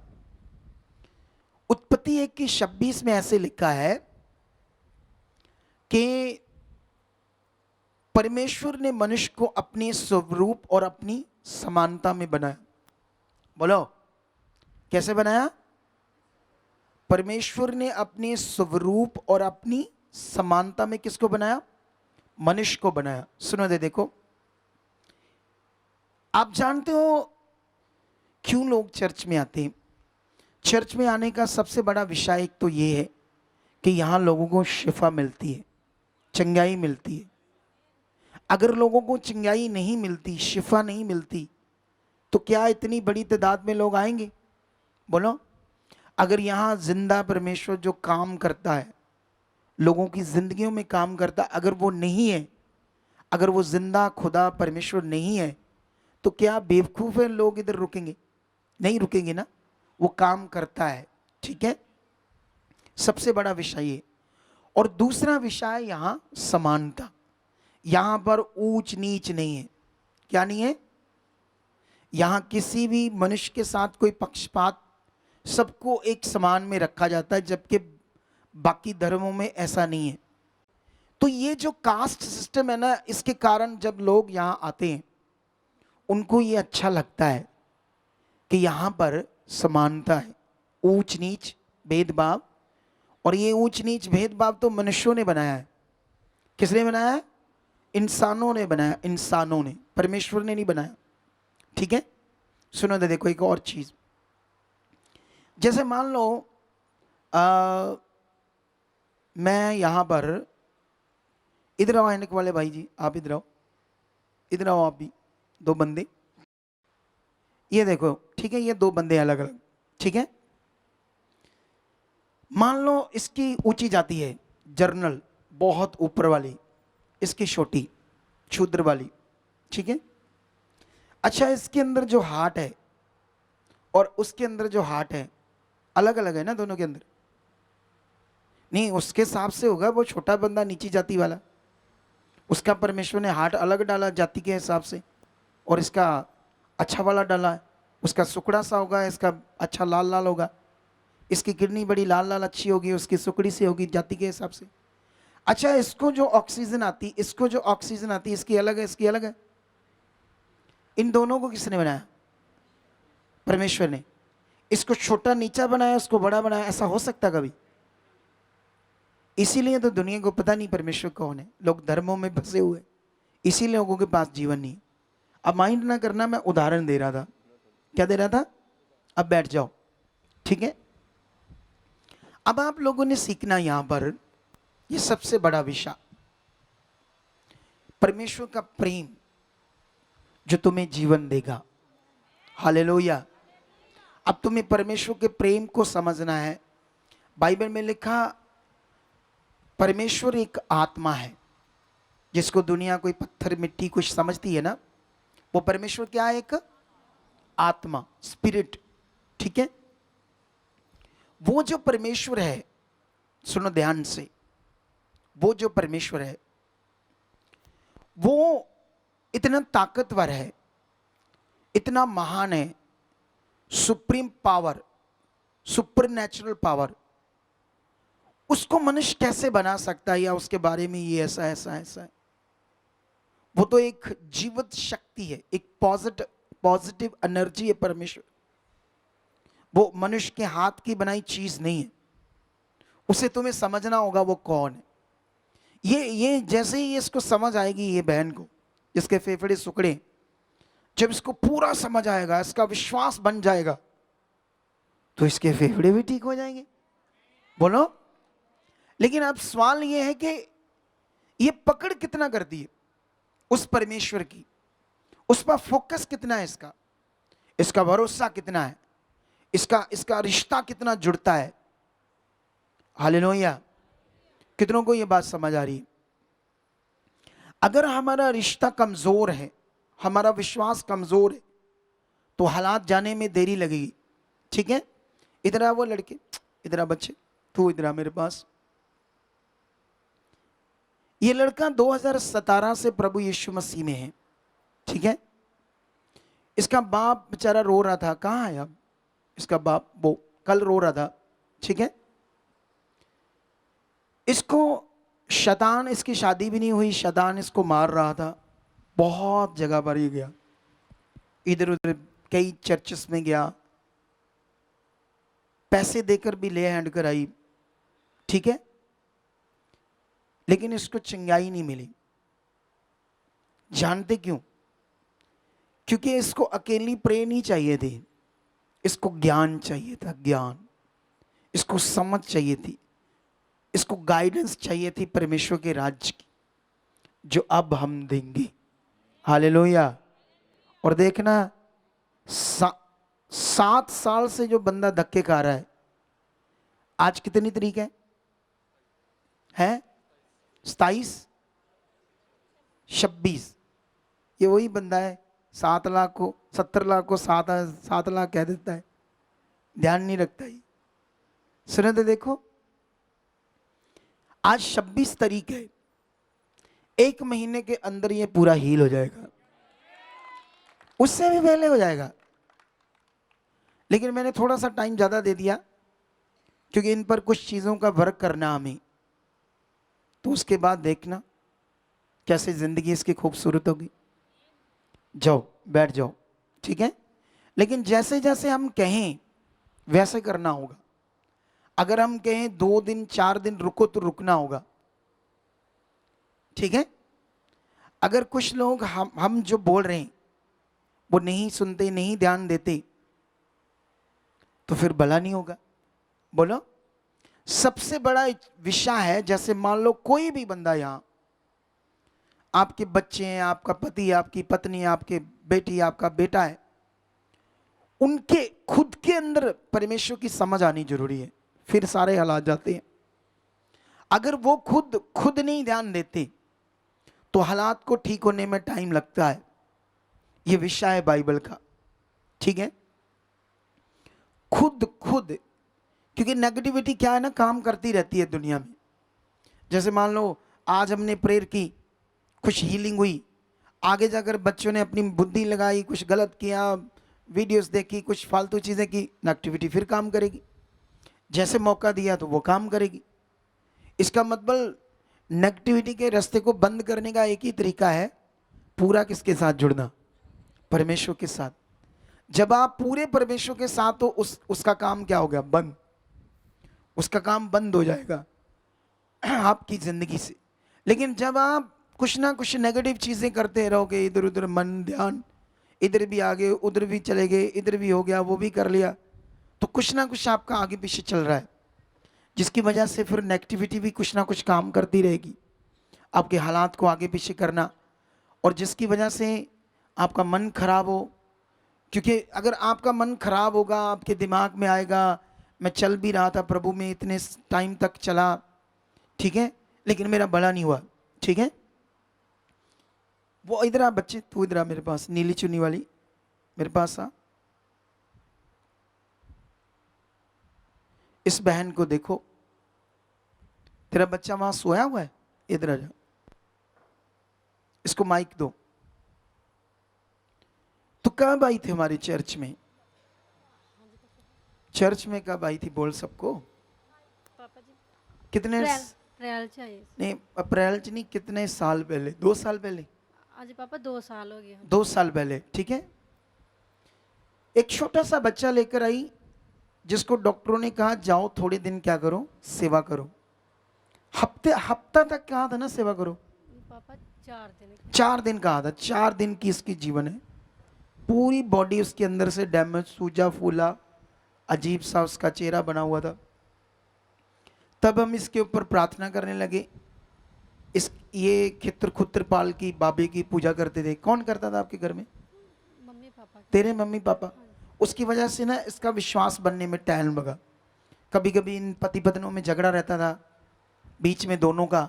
उत्पत्ति 1:26 में ऐसे लिखा है कि परमेश्वर ने मनुष्य को अपने स्वरूप और अपनी समानता में बनाया। बोलो। कैसे बनाया? परमेश्वर ने अपने स्वरूप और अपनी समानता में किसको बनाया? मनुष्य को बनाया। सुनो दे, देखो, आप जानते हो क्यों लोग चर्च में आते हैं? चर्च में आने का सबसे बड़ा विषय एक तो ये है कि यहां लोगों को शिफा मिलती है, चंगाई मिलती है। अगर लोगों को चंगाई नहीं मिलती, शिफा नहीं मिलती, तो क्या इतनी बड़ी तादाद में लोग आएंगे? बोलो। अगर यहां जिंदा परमेश्वर जो काम करता है, लोगों की जिंदगियों में काम करता, अगर वो नहीं है, अगर वो जिंदा खुदा परमेश्वर नहीं है, तो क्या बेवकूफ है लोग इधर रुकेंगे? नहीं रुकेंगे ना। वो काम करता है। ठीक है। सबसे बड़ा विषय ये। और दूसरा विषय यहां समानता। यहां पर ऊंच नीच नहीं है। क्या नहीं है? यहां किसी भी मनुष्य के साथ कोई पक्षपात, सबको एक समान में रखा जाता है, जबकि बाकी धर्मों में ऐसा नहीं है। तो ये जो कास्ट सिस्टम है ना, इसके कारण जब लोग यहां आते हैं उनको ये अच्छा लगता है कि यहां पर समानता है, ऊंच नीच भेदभाव। और ये ऊंच नीच भेदभाव तो मनुष्यों ने बनाया है। किसने बनाया है? इंसानों ने बनाया, इंसानों ने, परमेश्वर ने नहीं बनाया। ठीक है। सुनो तो देखो एक और चीज। जैसे मान लो मैं यहां पर, इधर आओ ऐनक वाले भाई जी, आप इधर आओ, इधर आओ आप भी, दो बंदे, ये देखो, ठीक है, ये दो बंदे अलग अलग, ठीक है। मान लो इसकी ऊंची जाती है जर्नल, बहुत ऊपर वाली, इसकी छोटी क्षुद्र वाली, ठीक है। अच्छा, इसके अंदर जो हार्ट है और उसके अंदर जो हार्ट है अलग अलग है ना दोनों के अंदर। नहीं, उसके हिसाब से होगा, वो छोटा बंदा नीची जाति वाला, उसका परमेश्वर ने हार्ट अलग डाला जाति के हिसाब से, और इसका अच्छा वाला डाला है, उसका सुकड़ा सा होगा, इसका अच्छा लाल लाल होगा, इसकी किडनी बड़ी लाल लाल अच्छी होगी, उसकी सुकड़ी से होगी जाति के हिसाब से। अच्छा, इसको जो ऑक्सीजन आती, इसको जो ऑक्सीजन आती, इसकी अलग है, इसकी अलग है। इन दोनों को किसने बनाया? परमेश्वर ने। इसको छोटा नीचा बनाया, उसको बड़ा बनाया, ऐसा हो सकता कभी? इसीलिए तो दुनिया को पता नहीं परमेश्वर कौन है, लोग धर्मों में फंसे हुए, इसीलिए लोगों के पास जीवन नहीं। अब माइंड ना करना, मैं उदाहरण दे रहा था। क्या दे रहा था? अब बैठ जाओ, ठीक है। अब आप लोगों ने सीखना यहां पर, ये सबसे बड़ा विषय, परमेश्वर का प्रेम जो तुम्हें जीवन देगा। हालेलुया। अब तुम्हें परमेश्वर के प्रेम को समझना है। बाइबल में लिखा, परमेश्वर एक आत्मा है, जिसको दुनिया कोई पत्थर मिट्टी कुछ समझती है ना, वो परमेश्वर क्या है? एक आत्मा, स्पिरिट, ठीक है। वो जो परमेश्वर है, सुनो ध्यान से, वो जो परमेश्वर है वो इतना ताकतवर है, इतना महान है, supreme power, super natural power. उसको मनुष्य कैसे बना सकता है, या उसके बारे में ये ऐसा ऐसा ऐसा है? वो तो एक जीवित शक्ति है, एक पॉजिटिव एनर्जी है परमेश्वर। वो मनुष्य के हाथ की बनाई चीज नहीं है, उसे तुम्हें समझना होगा वो कौन है। ये जैसे ही इसको समझ आएगी, ये बहन को, इसके फेफड़े सुकड़े, जब इसको पूरा समझ आएगा, इसका विश्वास बन जाएगा, तो इसके फेफड़े भी ठीक हो जाएंगे। बोलो। लेकिन अब सवाल ये है कि ये पकड़ कितना करती है उस परमेश्वर की, उस पर फोकस कितना है इसका, इसका भरोसा कितना है, इसका इसका रिश्ता कितना जुड़ता है। हालेलुया। कितनों को ये बात समझ आ रही है? अगर हमारा रिश्ता कमजोर है, हमारा विश्वास कमजोर है, तो हालात जाने में देरी लगेगी, ठीक है। इधर आ वो लड़के, इधर आ बच्चे, तू इधर आ मेरे पास। ये लड़का 2017 से प्रभु यीशु मसीह में है, ठीक है। इसका बाप बेचारा रो रहा था, कहाँ है अब इसका बाप? वो कल रो रहा था, ठीक है। इसको शैतान, इसकी शादी भी नहीं हुई, शैतान इसको मार रहा था, बहुत जगह पर ही गया, इधर उधर कई चर्चेस में गया, पैसे देकर भी ले हैंड कर आई, ठीक है। लेकिन इसको चंगाई नहीं मिली। जानते क्यों? क्योंकि इसको अकेली प्रे नहीं चाहिए थी, इसको ज्ञान चाहिए था, ज्ञान, इसको समझ चाहिए थी, इसको गाइडेंस चाहिए थी परमेश्वर के राज्य की, जो अब हम देंगे। हालेलुया। और देखना, 7 साल से जो बंदा धक्के खा रहा है, आज कितनी तारीख है? 27, 26। ये वही बंदा है, 7 लाख को, 70 लाख को 7 लाख कह देता है, ध्यान नहीं रखता ही। सुने तो देखो, आज 26 तारीख है, 1 महीने के अंदर ये पूरा हील हो जाएगा, उससे भी पहले हो जाएगा। लेकिन मैंने थोड़ा सा टाइम ज़्यादा दे दिया, क्योंकि इन पर कुछ चीज़ों का वर्क करना हमें, तो उसके बाद देखना कैसे ज़िंदगी इसकी खूबसूरत होगी। जाओ बैठ जाओ, ठीक है। लेकिन जैसे जैसे हम कहें वैसे करना होगा। अगर हम कहें 2 दिन 4 दिन रुको, तो रुकना होगा, ठीक है। अगर कुछ लोग हम जो बोल रहे हैं वो नहीं सुनते, नहीं ध्यान देते, तो फिर भला नहीं होगा। बोलो। सबसे बड़ा विषय है, जैसे मान लो कोई भी बंदा यहां आपके बच्चे हैं, आपका पति, आपकी पत्नी, आपके बेटी, आपका बेटा है, उनके खुद के अंदर परमेश्वर की समझ आनी जरूरी है, फिर सारे हालात जाते हैं। अगर वो खुद नहीं ध्यान देते तो हालात को ठीक होने में टाइम लगता है। ये विषय है बाइबल का, ठीक है। खुद क्योंकि नेगेटिविटी क्या है ना, काम करती रहती है दुनिया में। जैसे मान लो आज हमने प्रेयर की, कुछ हीलिंग हुई, आगे जाकर बच्चों ने अपनी बुद्धि लगाई, कुछ गलत किया, वीडियोस देखी, कुछ फालतू चीज़ें की, नेगेटिविटी फिर काम करेगी। जैसे मौका दिया तो वो काम करेगी। इसका मतलब नेगेटिविटी के रास्ते को बंद करने का एक ही तरीका है, पूरा किसके साथ जुड़ना? परमेश्वर के साथ। जब आप पूरे परमेश्वर के साथ हो, उसका काम क्या हो गया? बंद। उसका काम बंद हो जाएगा आपकी जिंदगी से। लेकिन जब आप कुछ ना कुछ नेगेटिव चीजें करते रहोगे, इधर उधर मन ध्यान, इधर भी आगे उधर भी चले गए, इधर भी हो गया वो भी कर लिया, तो कुछ ना कुछ आपका आगे पीछे चल रहा है, जिसकी वजह से फिर नेगेटिविटी भी कुछ ना कुछ काम करती रहेगी, आपके हालात को आगे पीछे करना, और जिसकी वजह से आपका मन खराब हो। क्योंकि अगर आपका मन खराब होगा, आपके दिमाग में आएगा मैं चल भी रहा था प्रभु में, इतने टाइम तक चला, ठीक है, लेकिन मेरा भला नहीं हुआ, ठीक है। वो इधर आ बच्चे, तू इधर आ मेरे पास, नीली चुन्नी वाली मेरे पास आ। इस बहन को देखो, तेरा बच्चा वहां सोया हुआ है, इधर आ जा, इसको माइक दो। तो कब आई थी हमारी चर्च में? चर्च में कब आई थी? बोल सबको। पापा जी कितने अप्रैल चाहिए। नहीं, अप्रैल च नहीं, कितने साल पहले? 2 साल पहले? आज पापा 2 साल हो गए। 2 साल पहले, ठीक है। एक छोटा सा बच्चा लेकर आई, जिसको डॉक्टरों ने कहा जाओ थोड़े दिन क्या करो, सेवा करो। हफ्ता तक कहा था ना सेवा करो। पापा 4 दिन 4 दिन कहा था। 4 दिन की इसकी जीवन है। पूरी बॉडी उसके अंदर से डैमेज, सूजा फूला, अजीब सा उसका चेहरा बना हुआ था। तब हम इसके ऊपर प्रार्थना करने लगे। ये खित्र खुत्रपाल की बाबे की पूजा करते थे। कौन करता था आपके घर में? मम्मी पापा तेरे मम्मी पापा। उसकी वजह से ना इसका विश्वास बनने में टाइम लगा। कभी कभी इन पति पत्नियों में झगड़ा रहता था, बीच में दोनों का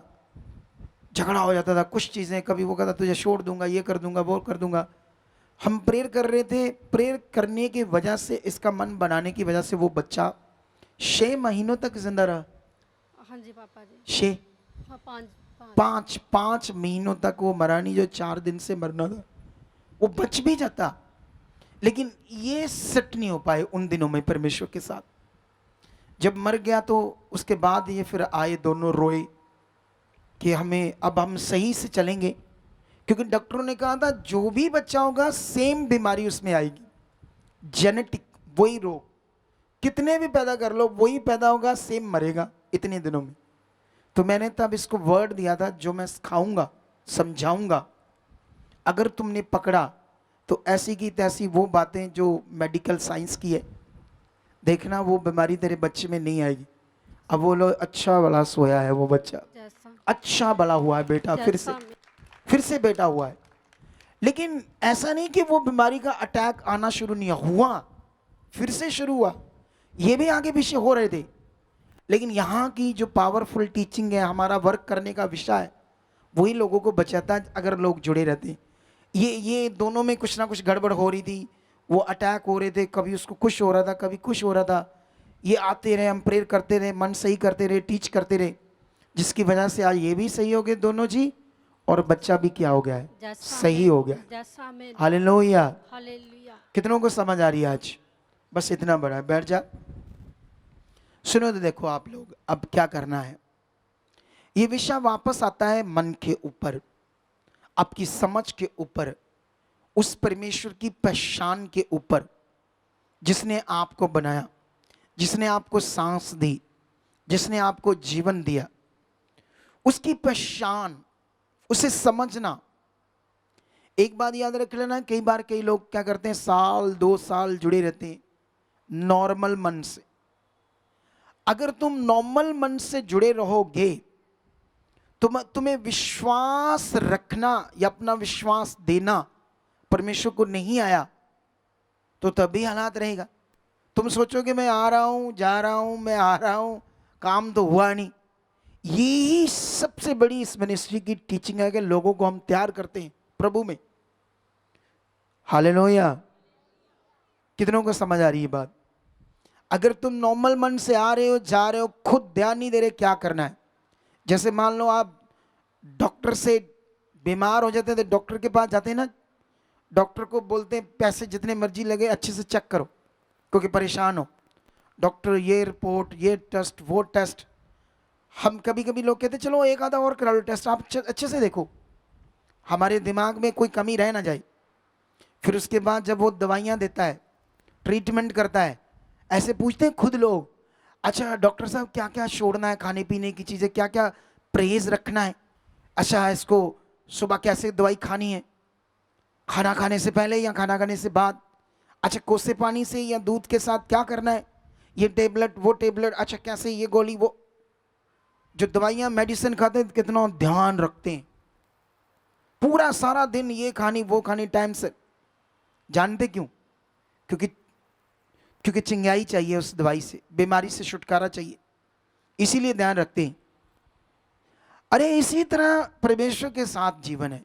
झगड़ा हो जाता था, कुछ चीज़ें, कभी वो कहता तुझे छोड़ दूंगा, ये कर दूंगा, वो कर दूंगा। हम प्रेयर कर रहे थे, प्रेयर करने की वजह से, इसका मन बनाने की वजह से वो बच्चा 6 महीनों तक जिंदा रहा। हाँ जी पापा जी। 6 हाँ 5 महीनों तक वो मरा नहीं, जो 4 दिन से मरना था वो बच भी जाता। लेकिन ये सेट नहीं हो पाए उन दिनों में परमेश्वर के साथ। जब मर गया तो उसके बाद ये फिर आए, दोनों रोए कि हमें अब हम सही से चलेंगे, क्योंकि डॉक्टरों ने कहा था जो भी बच्चा होगा सेम बीमारी उसमें आएगी, जेनेटिक, वही रोग, कितने भी पैदा कर लो वही पैदा होगा, सेम मरेगा इतने दिनों में। तो मैंने तब इसको वर्ड दिया था, जो मैं सिखाऊंगा समझाऊंगा, अगर तुमने पकड़ा तो ऐसी की तैसी वो बातें जो मेडिकल साइंस की है, देखना वो बीमारी तेरे बच्चे में नहीं आएगी। अब वो लोग अच्छा भला सोया है वो बच्चा, जैसा अच्छा भला हुआ है बेटा, फिर से बेटा हुआ है। लेकिन ऐसा नहीं कि वो बीमारी का अटैक आना शुरू नहीं हुआ, फिर से शुरू हुआ। ये भी आगे पीछे हो रहे थे, लेकिन यहाँ की जो पावरफुल टीचिंग है, हमारा वर्क करने का विषय है, वही लोगों को बचाता है अगर लोग जुड़े रहते। ये दोनों में कुछ ना कुछ गड़बड़ हो रही थी, वो अटैक हो रहे थे, कभी उसको कुछ हो रहा था, कभी कुछ हो रहा था। ये आते रहे, हम प्रेयर करते रहे, मन सही करते रहे, टीच करते रहे, जिसकी वजह से आज ये भी सही हो गए दोनों जी, और बच्चा भी क्या हो गया है, सही हो गया। हालेलुया। हालेलुया। कितनों को समझ आ रही है आज? बस इतना बड़ा है, बैठ जा। सुनो तो देखो आप लोग, अब क्या करना है। ये विषय वापस आता है मन के ऊपर, आपकी समझ के ऊपर, उस परमेश्वर की पहचान के ऊपर जिसने आपको बनाया, जिसने आपको सांस दी, जिसने आपको जीवन दिया, उसकी पहचान, उसे समझना। एक बात याद रख लेना, कई बार कई लोग क्या करते हैं, साल 2 साल जुड़े रहते हैं नॉर्मल मन से। अगर तुम नॉर्मल मन से जुड़े रहोगे तुम्हें विश्वास रखना या अपना विश्वास देना परमेश्वर को नहीं आया तो तभी हालात रहेगा। तुम सोचोगे मैं आ रहा हूं, जा रहा हूं, मैं आ रहा हूं, काम तो हुआ नहीं। यही सबसे बड़ी इस मिनिस्ट्री की टीचिंग है कि लोगों को हम तैयार करते हैं प्रभु में। हालेलुया। कितनों को समझ आ रही है बात? अगर तुम नॉर्मल मन से आ रहे हो, जा रहे हो, खुद ध्यान नहीं दे रहे क्या करना है। जैसे मान लो आप डॉक्टर से बीमार हो जाते हैं तो डॉक्टर के पास जाते हैं ना, डॉक्टर को बोलते हैं पैसे जितने मर्जी लगे अच्छे से चेक करो क्योंकि परेशान हो। डॉक्टर ये रिपोर्ट, ये टेस्ट, वो टेस्ट। हम कभी कभी लोग कहते चलो एक आधा और करा लो टेस्ट, आप अच्छे से देखो हमारे दिमाग में कोई कमी रह ना जाए। फिर उसके बाद जब वो दवाइयाँ देता है, ट्रीटमेंट करता है, ऐसे पूछते हैं खुद लोग, अच्छा डॉक्टर साहब क्या क्या छोड़ना है खाने पीने की चीज़ें, क्या क्या परहेज रखना है, अच्छा इसको सुबह कैसे दवाई खानी है, खाना खाने से पहले या खाना खाने से बाद, अच्छा कोसे पानी से या दूध के साथ क्या करना है, ये टेबलेट वो टेबलेट, अच्छा कैसे ये गोली वो। जो दवाइयाँ मेडिसिन खाते हैं कितना ध्यान रखते हैं, पूरा सारा दिन ये खानी वो खानी टाइम से। जानते क्यों? क्योंकि चिंगाई चाहिए उस दवाई से, बीमारी से छुटकारा चाहिए, इसीलिए ध्यान रखते हैं। अरे इसी तरह परमेश्वर के साथ जीवन है,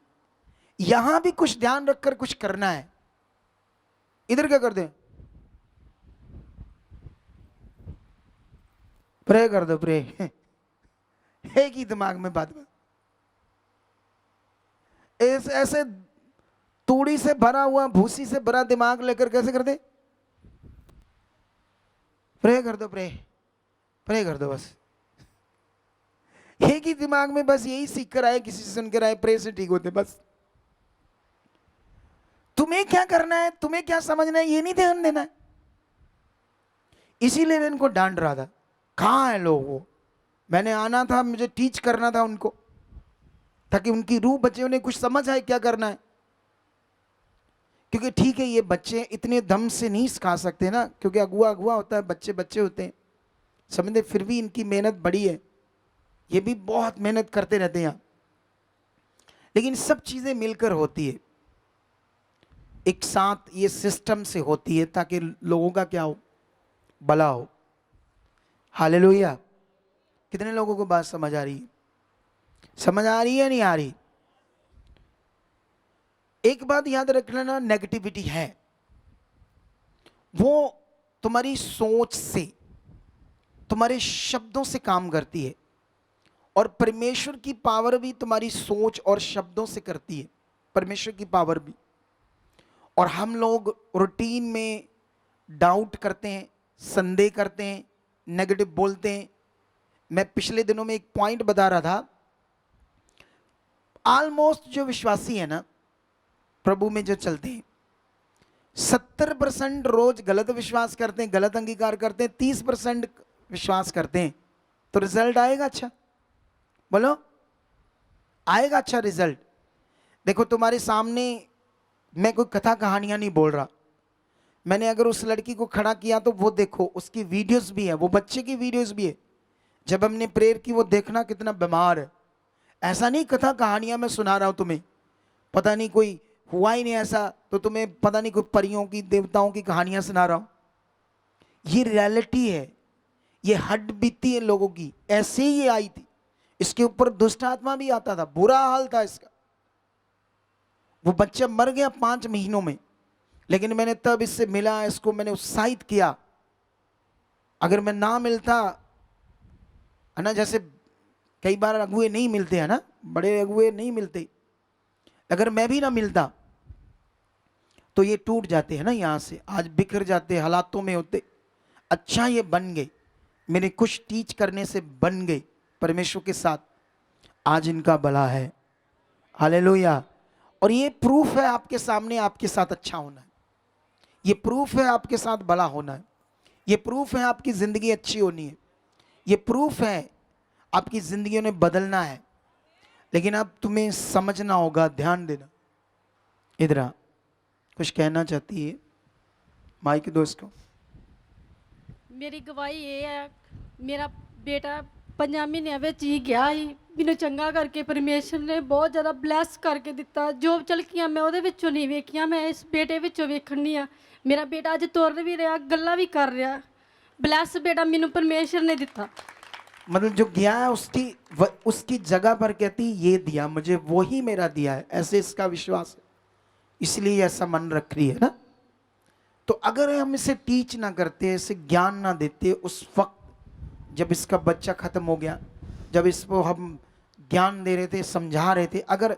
यहां भी कुछ ध्यान रखकर कुछ करना है। इधर क्या करते हैं? प्रे कर दो, प्रे। एक ही दिमाग में बात ऐसे तूड़ी से भरा हुआ, भूसी से भरा दिमाग लेकर कैसे करते? प्रे कर दो, प्रे प्रे कर दो। बस एक ही दिमाग में बस यही सीख कर आए, किसी से सुनकर आए, प्रे से ठीक होते। बस तुम्हें क्या करना है, तुम्हें क्या समझना है, ये नहीं ध्यान देना है। इसीलिए मैं इनको डांट रहा था। कहाँ है लोग वो? मैंने आना था, मुझे टीच करना था उनको, ताकि उनकी रूह बचे, उन्हें कुछ समझ आए क्या करना है। क्योंकि ठीक है ये बच्चे इतने दम से नहीं सिखा सकते ना, क्योंकि अगुआ अगुआ होता है, बच्चे बच्चे होते हैं, समझते। फिर भी इनकी मेहनत बड़ी है, ये भी बहुत मेहनत करते रहते हैं। लेकिन सब चीज़ें मिलकर होती है, एक साथ ये सिस्टम से होती है, ताकि लोगों का क्या हो, भला हो। हालेलुया। कितने लोगों को बात समझ आ रही है? समझ आ रही है नहीं आ रही? एक बात याद रख लेना, नेगेटिविटी है वो तुम्हारी सोच से, तुम्हारे शब्दों से काम करती है, और परमेश्वर की पावर भी तुम्हारी सोच और शब्दों से करती है, परमेश्वर की पावर भी। और हम लोग रूटीन में डाउट करते हैं, संदेह करते हैं, नेगेटिव बोलते हैं। मैं पिछले दिनों में एक पॉइंट बता रहा था, ऑलमोस्ट जो विश्वासी है ना, प्रभु में जो चलते हैं, 70% रोज गलत विश्वास करते हैं, गलत अंगीकार करते हैं, 30% विश्वास करते हैं। तो रिजल्ट आएगा अच्छा? बोलो, आएगा अच्छा रिजल्ट? देखो तुम्हारे सामने मैं कोई कथा कहानियां नहीं बोल रहा। मैंने अगर उस लड़की को खड़ा किया तो वो देखो, उसकी वीडियोस भी है, वो बच्चे की वीडियोस भी है। जब हमने प्रेयर की वो देखना कितना बीमार है। ऐसा नहीं कथा कहानियां मैं सुना रहा हूं तुम्हें, पता नहीं कोई हुआ ही नहीं ऐसा, तो तुम्हें पता नहीं कोई परियों की देवताओं की कहानियां सुना रहा हूं। ये रियलिटी है, ये हड्ड बीती है लोगों की। ऐसे ही ये आई थी, इसके ऊपर दुष्ट आत्मा भी आता था, बुरा हाल था इसका। वो बच्चा मर गया 5 महीनों में, लेकिन मैंने तब इससे मिला, इसको मैंने उत्साहित किया। अगर मैं ना मिलता है ना, जैसे कई बार अगुए नहीं मिलते हैं ना, बड़े अगुए नहीं मिलते, अगर मैं भी ना मिलता तो ये टूट जाते हैं ना, यहाँ से आज बिखर जाते, हालातों में होते। अच्छा ये बन गए, मेरे कुछ टीच करने से बन गए परमेश्वर के साथ, आज इनका भला है। हालेलुया। और ये प्रूफ है आपके सामने, आपके साथ अच्छा होना है, ये प्रूफ है आपके साथ भला होना है, ये प्रूफ है आपकी ज़िंदगी अच्छी होनी है, ये प्रूफ है आपकी ज़िंदगी में बदलना है। लेकिन अब तुम्हें समझना होगा, ध्यान देना। इधर आ, कुछ कहना चाहती है माइक दो इसको। मेरी गवाही ये है, मेरा बेटा 5 महीने ਵਿੱਚ ਹੀ ਗਿਆ ਸੀ ਮੈਨੂੰ ਚੰਗਾ ਕਰਕੇ ਪਰਮੇਸ਼ਰ ਨੇ ਬਹੁਤ ਜ਼ਿਆਦਾ ਬਲੈਸ ਕਰਕੇ ਦਿੱਤਾ। ਜੋ ਝਲਕੀਆਂ ਮੈਂ ਉਹਦੇ ਵਿੱਚੋਂ ਨਹੀਂ ਵੇਖੀਆਂ, ਮੈਂ ਇਸ ਬੇਟੇ ਵਿੱਚੋਂ ਵੇਖਣੀ ਆ। ਮੇਰਾ ਬੇਟਾ ਅੱਜ ਤੁਰ ਵੀ ਰਿਹਾ, ਗੱਲਾਂ ਵੀ ਕਰ ਰਿਹਾ। ਬਲੈਸ ਬੇਟਾ ਮੈਨੂੰ ਪਰਮੇਸ਼ਰ ਨੇ ਦਿੱਤਾ। मतलब जो गया है उसकी जगह पर कहती ये दिया मुझे, वो ही मेरा दिया है, ऐसे इसका विश्वास है, इसलिए ऐसा मन रख रही है ना। तो अगर हम इसे टीच ना करते, इसे ज्ञान ना देते, उस वक्त जब इसका बच्चा खत्म हो गया, जब इसको हम ज्ञान दे रहे थे, समझा रहे थे, अगर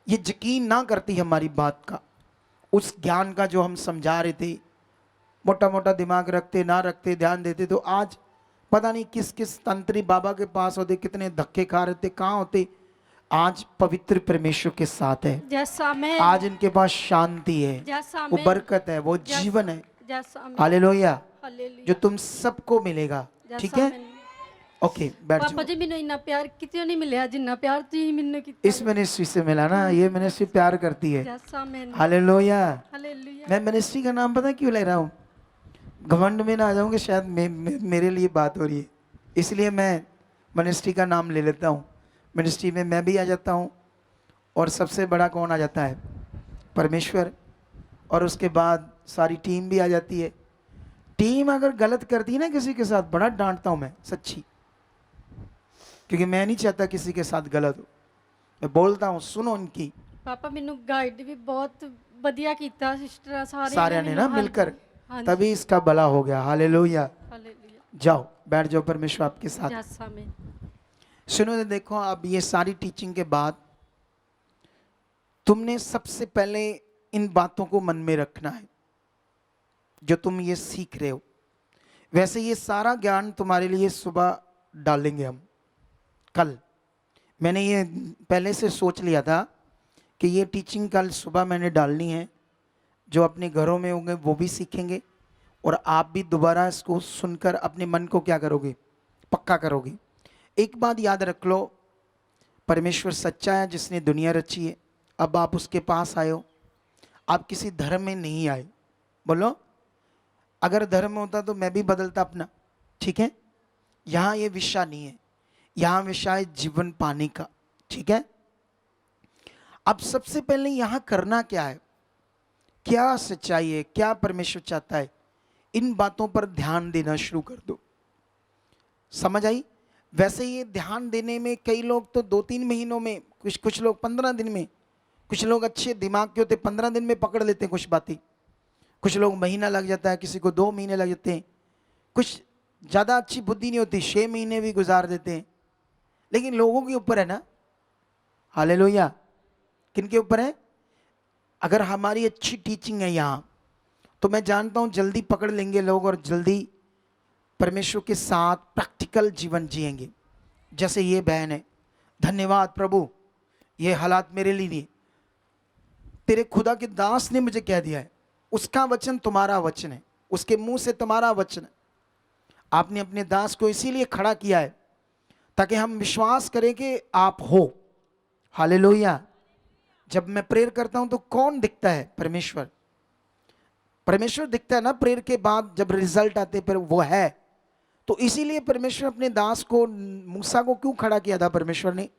ये यकीन ना करती हमारी बात का, उस ज्ञान का जो हम समझा रहे थे, मोटा मोटा दिमाग रखते ना रखते, ध्यान देते, तो आज पता नहीं किस किस तंत्री बाबा के पास होते, कितने धक्के खा रहे थे, कहाँ होते। आज पवित्र परमेश्वर के साथ है, जैसा मैं आज इनके पास शांति है, जैसा वो मैं बरकत है, वो जीवन है। जैसा मैं हालेलुया, हालेलुया। जो तुम सबको मिलेगा। ठीक है, ओके बैठ पापा जाओ। जी मैंने इतना प्यार कितने नहीं मिले जितना प्यार तुझे मैंने किया। इस मिनिस्ट्री से मिला ना, ये मिनिस्ट्री प्यार करती है। जैसा मैं हालेलुया। हालेलुया। मैं मिनिस्ट्री का नाम पता क्यों ले रहा हूँ, घमंड में ना आ जाऊँ कि शायद मेरे लिए बात हो रही है, इसलिए मैं मिनिस्ट्री का नाम ले लेता हूँ। मिनिस्ट्री में मैं भी आ जाता हूँ, और सबसे बड़ा कौन आ जाता है, परमेश्वर, और उसके बाद सारी टीम भी आ जाती है। टीम अगर गलत करती है ना किसी के साथ, बड़ा डांटता हूँ मैं सच्ची, क्योंकि मैं नहीं चाहता किसी के साथ गलत हो। मैं बोलता हूँ सुनो उनकी। पापा मैंने गाइड भी बहुत बढ़िया किया, सिस्टर सारे ने ना मिलकर, हाँ तभी इसका भला हो गया। हालेलुया। हालेलुया। जाओ बैठ जाओ, परमेश्वर आपके साथ। जैसा मैं सुनो तो देखो, अब ये सारी टीचिंग के बाद तुमने सबसे पहले इन बातों को मन में रखना है जो तुम ये सीख रहे हो। वैसे ये सारा ज्ञान तुम्हारे लिए सुबह डालेंगे हम कल। मैंने ये पहले से सोच लिया था कि ये टीचिंग कल सुबह मैंने डालनी है। जो अपने घरों में होंगे वो भी सीखेंगे, और आप भी दोबारा इसको सुनकर अपने मन को क्या करोगे, पक्का करोगे। एक बात याद रख लो, परमेश्वर सच्चा है जिसने दुनिया रची है। अब आप उसके पास आए हो, आप किसी धर्म में नहीं आए। बोलो, अगर धर्म होता तो मैं भी बदलता अपना। ठीक है, यहाँ ये विषय नहीं है, यहाँ विषय है जीवन पाने का। ठीक है, अब सबसे पहले यहाँ करना क्या है, क्या सच्चाई है, क्या परमेश्वर चाहता है, इन बातों पर ध्यान देना शुरू कर दो। समझ आई। वैसे ये ध्यान देने में कई लोग तो 2-3 महीनों में, कुछ लोग 15 दिन में, कुछ लोग अच्छे दिमाग के होते 15 दिन में पकड़ लेते हैं कुछ बातें, कुछ लोग महीना लग जाता है, किसी को 2 महीने लग जाते हैं, कुछ ज़्यादा अच्छी बुद्धि नहीं होती 6 महीने भी गुजार देते हैं। लेकिन लोगों के ऊपर है ना। हालेलुया। किन के ऊपर है। अगर हमारी अच्छी टीचिंग है यहाँ, तो मैं जानता हूँ जल्दी पकड़ लेंगे लोग, और जल्दी परमेश्वर के साथ प्रैक्टिकल जीवन जिएंगे। जैसे ये बहन है, धन्यवाद प्रभु, ये हालात मेरे लिए नहीं, तेरे खुदा के दास ने मुझे कह दिया है, उसका वचन तुम्हारा वचन है, उसके मुंह से तुम्हारा वचन है। आपने अपने दास को इसीलिए खड़ा किया है ताकि हम विश्वास करें कि आप हो। हालेलुया। जब मैं प्रेयर करता हूं तो कौन दिखता है, परमेश्वर। परमेश्वर दिखता है ना प्रेयर के बाद, जब रिजल्ट आते पर वो है। तो इसीलिए परमेश्वर अपने दास को, मूसा को क्यों खड़ा किया था परमेश्वर ने,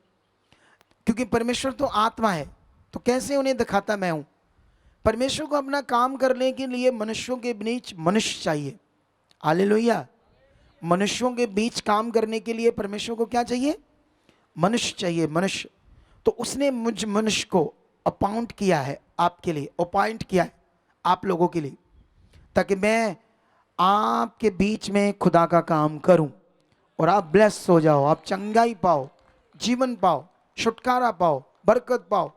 क्योंकि परमेश्वर तो आत्मा है, तो कैसे उन्हें दिखाता मैं हूं। परमेश्वर को अपना काम करने के लिए मनुष्यों के बीच मनुष्य चाहिए। हालेलुया। मनुष्यों के बीच काम करने के लिए परमेश्वर को क्या चाहिए, मनुष्य चाहिए, मनुष्य। तो उसने मुझ मनुष्य को अपॉइंट किया है आपके लिए, अपॉइंट किया है आप लोगों के लिए, ताकि मैं आपके बीच में खुदा का काम करूं और आप ब्लेस हो जाओ, आप चंगाई पाओ, जीवन पाओ, छुटकारा पाओ, बरकत पाओ।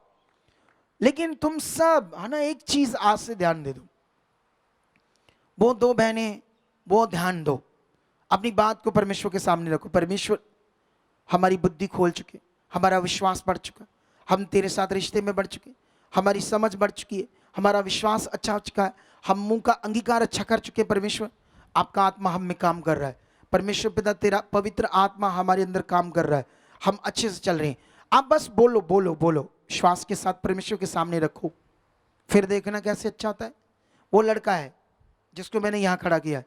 लेकिन तुम सब है ना, एक चीज आज से ध्यान दे दो। वो 2 बहनें, वो ध्यान दो, अपनी बात को परमेश्वर के सामने रखो। परमेश्वर, हमारी बुद्धि खोल चुके, हमारा विश्वास बढ़ चुका, हम तेरे साथ रिश्ते में बढ़ चुके, हमारी समझ बढ़ चुकी है, हमारा विश्वास अच्छा हो चुका है, हम मुंह का अंगीकार अच्छा कर चुके हैं। परमेश्वर, आपका आत्मा हम में काम कर रहा है। परमेश्वर पिता, तेरा पवित्र आत्मा हमारे अंदर काम कर रहा है, हम अच्छे से चल रहे हैं। आप बस बोलो बोलो बोलो, श्वास के साथ परमेश्वर के सामने रखो, फिर देखना कैसे अच्छा होता है। वो लड़का है जिसको मैंने यहाँ खड़ा किया,